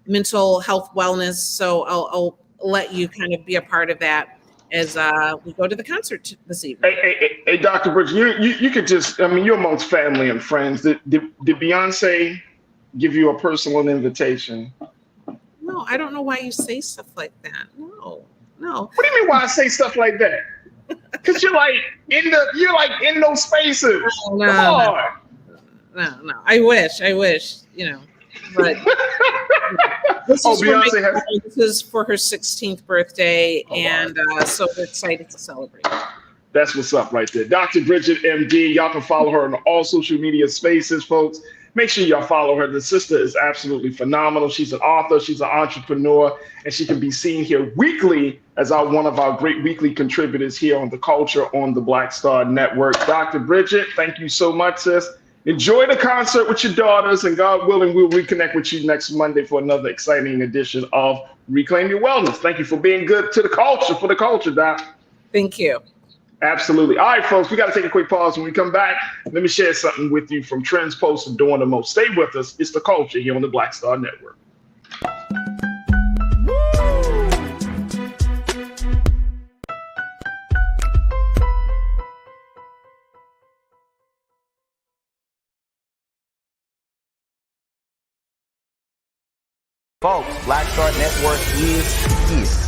mental health wellness. So I'll let you kind of be a part of that as we go to the concert this evening. Hey, Dr. Bridget, you could just, I mean, you're amongst family and friends. Did Beyonce give you a personal invitation? No, I don't know why you say stuff like that. No. What do you mean why I say stuff like that? Because you're like in those spaces. No. Come on. No. I wish, but this is for her 16th birthday, and so we're excited to celebrate. That's what's up right there. Dr. Bridget, MD. Y'all can follow her on all social media spaces, folks. Make sure y'all follow her. The sister is absolutely phenomenal. She's an author. She's an entrepreneur. And she can be seen here weekly as one of our great weekly contributors here on The Culture on the Black Star Network. Dr. Bridget, thank you so much, sis. Enjoy the concert with your daughters. And God willing, we'll reconnect with you next Monday for another exciting edition of Reclaim Your Wellness. Thank you for being good to the culture, for the culture, Doc. Thank you. Absolutely. All right, folks, we got to take a quick pause. When we come back, let me share something with you from Trends Post and Doing the Most. Stay with us. It's The Culture here on the Black Star Network. Folks, Black Star Network is here.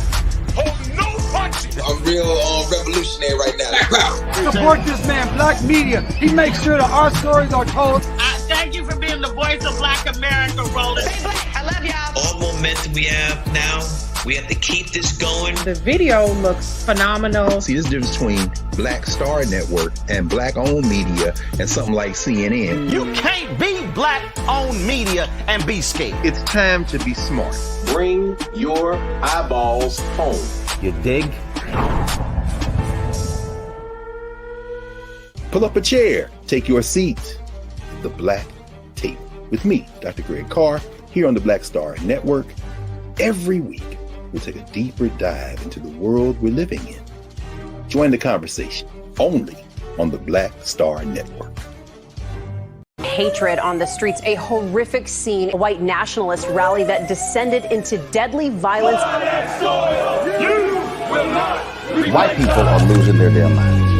I'm real revolutionary right now. Support this man, Black Media. He makes sure that our stories are told. Thank you for being the voice of Black America, Roland. Stay black. I love y'all. All momentum we have now, we have to keep this going. The video looks phenomenal. See, this difference between Black Star Network and black-owned media and something like CNN. You can't be black-owned media and be scared. It's time to be smart. Bring your eyeballs home. You dig? Pull up a chair, take your seat at the Black Table with me, Dr. Greg Carr, here on the Black Star Network. Every week, we'll take a deeper dive into the world we're living in. Join the conversation only on the Black Star Network. Hatred on the streets, a horrific scene, a white nationalist rally that descended into deadly violence. White people are losing their damn minds.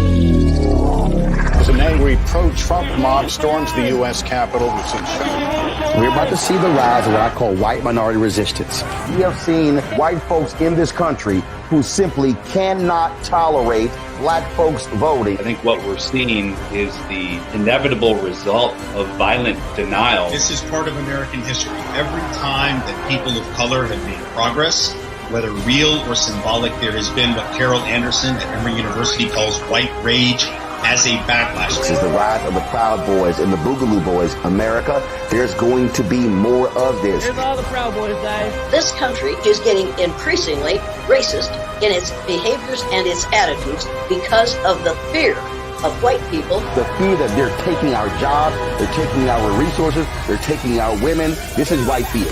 As an angry pro-Trump mob storms the U.S. Capitol, we've seen shootings. We're about to see the rise of what I call white minority resistance. We have seen white folks in this country who simply cannot tolerate black folks voting. I think what we're seeing is the inevitable result of violent denial. This is part of American history. Every time that people of color have made progress, whether real or symbolic, there has been what Carol Anderson at Emory University calls white rage as a backlash. This is the rise of the Proud Boys and the Boogaloo Boys. America, there's going to be more of this. Here's all the Proud Boys, guys. This country is getting increasingly racist in its behaviors and its attitudes because of the fear of white people. The fear that they're taking our jobs, they're taking our resources, they're taking our women. This is white fear.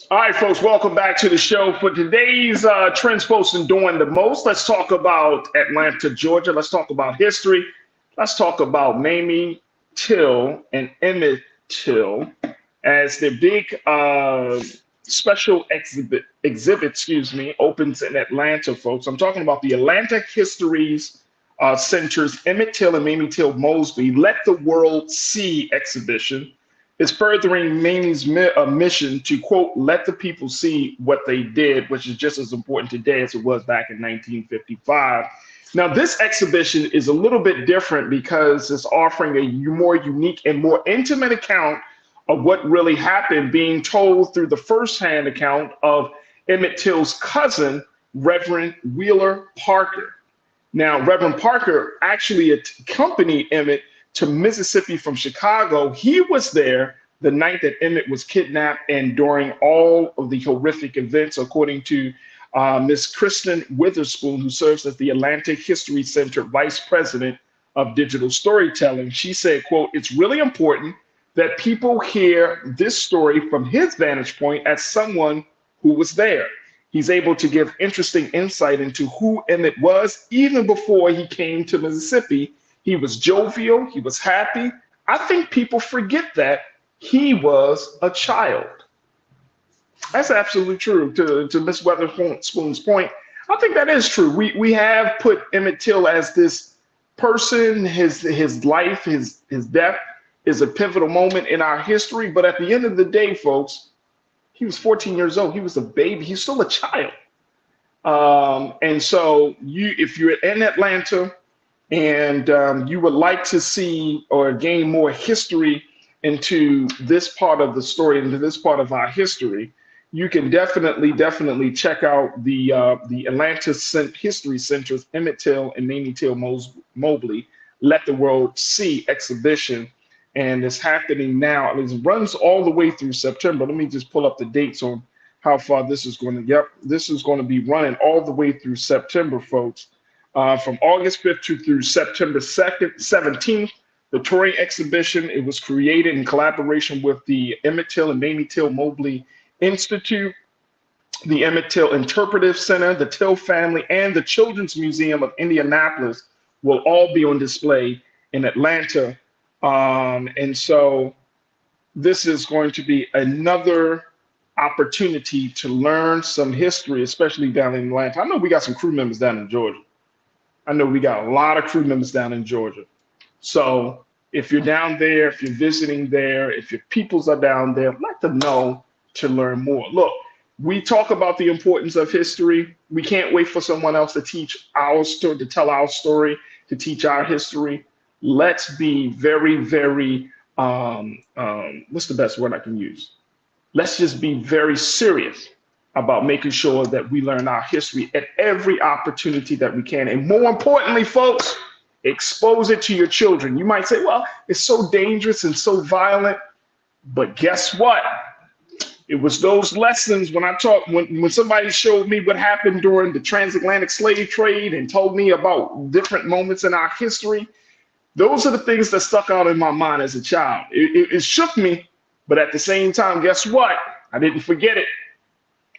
All right, folks, welcome back to the show. For today's Trends Post and Doing the Most, let's talk about Atlanta, Georgia. Let's talk about history. Let's talk about Mamie Till and Emmett Till as their big special exhibit, opens in Atlanta, folks. I'm talking about the Atlanta Histories Center's Emmett Till and Mamie Till Mosby Let the World See exhibition. Is furthering Mamie's mission to, quote, let the people see what they did, which is just as important today as it was back in 1955. Now, this exhibition is a little bit different because it's offering a more unique and more intimate account of what really happened, being told through the firsthand account of Emmett Till's cousin, Reverend Wheeler Parker. Now, Reverend Parker actually accompanied Emmett to Mississippi from Chicago. He was there the night that Emmett was kidnapped and during all of the horrific events, according to Miss Kristen Witherspoon, who serves as the Atlanta History Center Vice President of digital storytelling. She said, quote, "It's really important that people hear this story from his vantage point as someone who was there. He's able to give interesting insight into who Emmett was even before he came to Mississippi. He was jovial, he was happy. I think people forget that he was a child." That's absolutely true. To Miss Weatherspoon's point, I think that is true. We have put Emmett Till as this person, his life, his death is a pivotal moment in our history. But at the end of the day, folks, he was 14 years old. He was a baby. He's still a child. And so if you're in Atlanta and you would like to see or gain more history into this part of the story, into this part of our history, you can definitely check out the Atlanta History Center's Emmett Till and Mamie Till Mobley Let the World See exhibition. And it's happening now. It runs all the way through September. Let me just pull up the dates on how far this is going to. Yep, this is going to be running all the way through September, folks. From August 5th through September 17th, the touring exhibition. It was created in collaboration with the Emmett Till and Mamie Till Mobley Institute, the Emmett Till Interpretive Center, the Till family, and the Children's Museum of Indianapolis will all be on display in Atlanta. And so this is going to be another opportunity to learn some history, especially down in Atlanta. I know we got some crew members down in Georgia. I know we got a lot of crew members down in Georgia. So if you're down there, if you're visiting there, if your peoples are down there, let them know to learn more. Look, we talk about the importance of history. We can't wait for someone else to teach our story, to tell our story, to teach our history. Let's be very, very, what's the best word I can use? Let's just be very serious about making sure that we learn our history at every opportunity that we can. And more importantly, folks, expose it to your children. You might say, well, it's so dangerous and so violent, but guess what? It was those lessons when when somebody showed me what happened during the transatlantic slave trade and told me about different moments in our history. Those are the things that stuck out in my mind as a child. It shook me, but at the same time, guess what? I didn't forget it.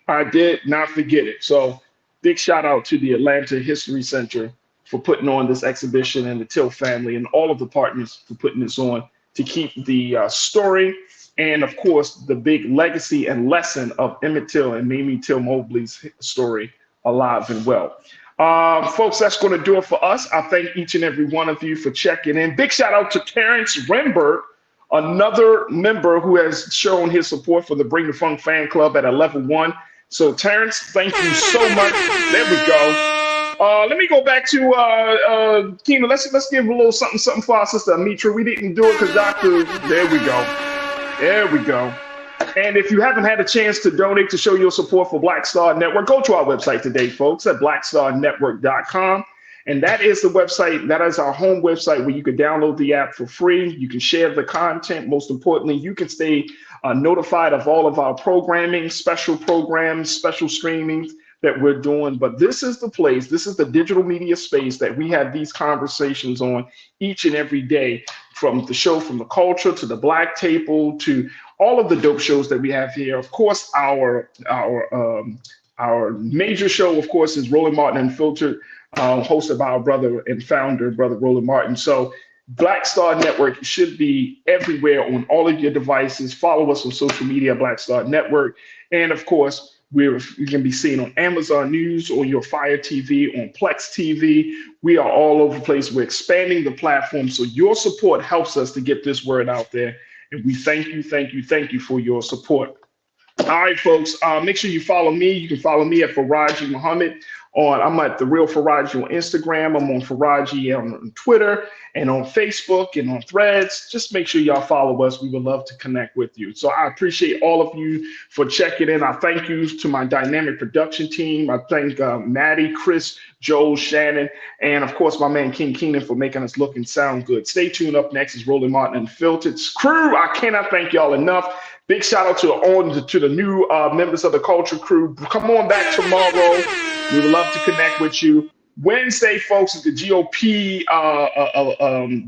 I did not forget it. So big shout out to the Atlanta History Center for putting on this exhibition, and the Till family and all of the partners for putting this on to keep the story and, of course, the big legacy and lesson of Emmett Till and Mamie Till Mobley's story alive and well. Folks, that's going to do it for us. I thank each and every one of you for checking in. Big shout out to Terrence Renberg, another member who has shown his support for the Bring the Funk fan club at a level 1. So Terrence, thank you so much. There we go. Let me go back to Kina. Let's give a little something for our sister Amitra. We didn't do it because Dr. There we go. There we go. And if you haven't had a chance to donate to show your support for Black Star Network, go to our website today, folks, at blackstarnetwork.com. And that is the website, that is our home website where you can download the app for free. You can share the content. Most importantly, you can stay notified of all of our programming, special programs, special streamings that we're doing. But this is the place, this is the digital media space that we have these conversations on each and every day, from the show, from the culture to the Black Table to all of the dope shows that we have here. Of course, our major show, of course, is Roland Martin Unfiltered, hosted by our brother and founder, Brother Roland Martin. So Black Star Network should be everywhere on all of your devices. Follow us on social media, Black Star Network. And of course, we can be seen on Amazon News, on your Fire TV, on Plex TV. We are all over the place. We're expanding the platform. So your support helps us to get this word out there. And we thank you for your support. All right, folks, make sure you follow me. You can follow me at Farajii Muhammad. I'm at The Real Farajii on Instagram. I'm on Farajii on Twitter and on Facebook and on Threads. Just make sure y'all follow us. We would love to connect with you. So I appreciate all of you for checking in. I thank you to my dynamic production team. I thank Maddie, Chris, Joel, Shannon, and of course my man King Keenan for making us look and sound good. Stay tuned. Up next is Roland Martin Unfiltered. Crew, I cannot thank y'all enough. Big shout out to the new members of the Culture Crew. Come on back tomorrow. We would love to connect with you. Wednesday, folks, is the GOP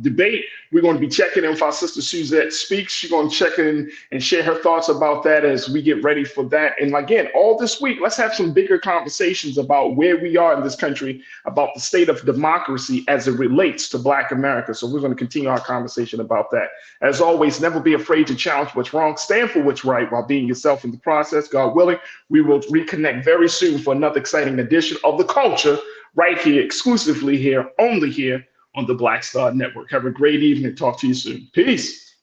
debate. We're going to be checking in with our sister Suzette Speaks. She's going to check in and share her thoughts about that as we get ready for that. And again, all this week, let's have some bigger conversations about where we are in this country, about the state of democracy as it relates to Black America. So we're going to continue our conversation about that. As always, never be afraid to challenge what's wrong, stand for what's right while being yourself in the process. God willing, we will reconnect very soon for another exciting edition of The Culture, right here, exclusively here, only here on the Black Star Network. Have a great evening. Talk to you soon. Peace.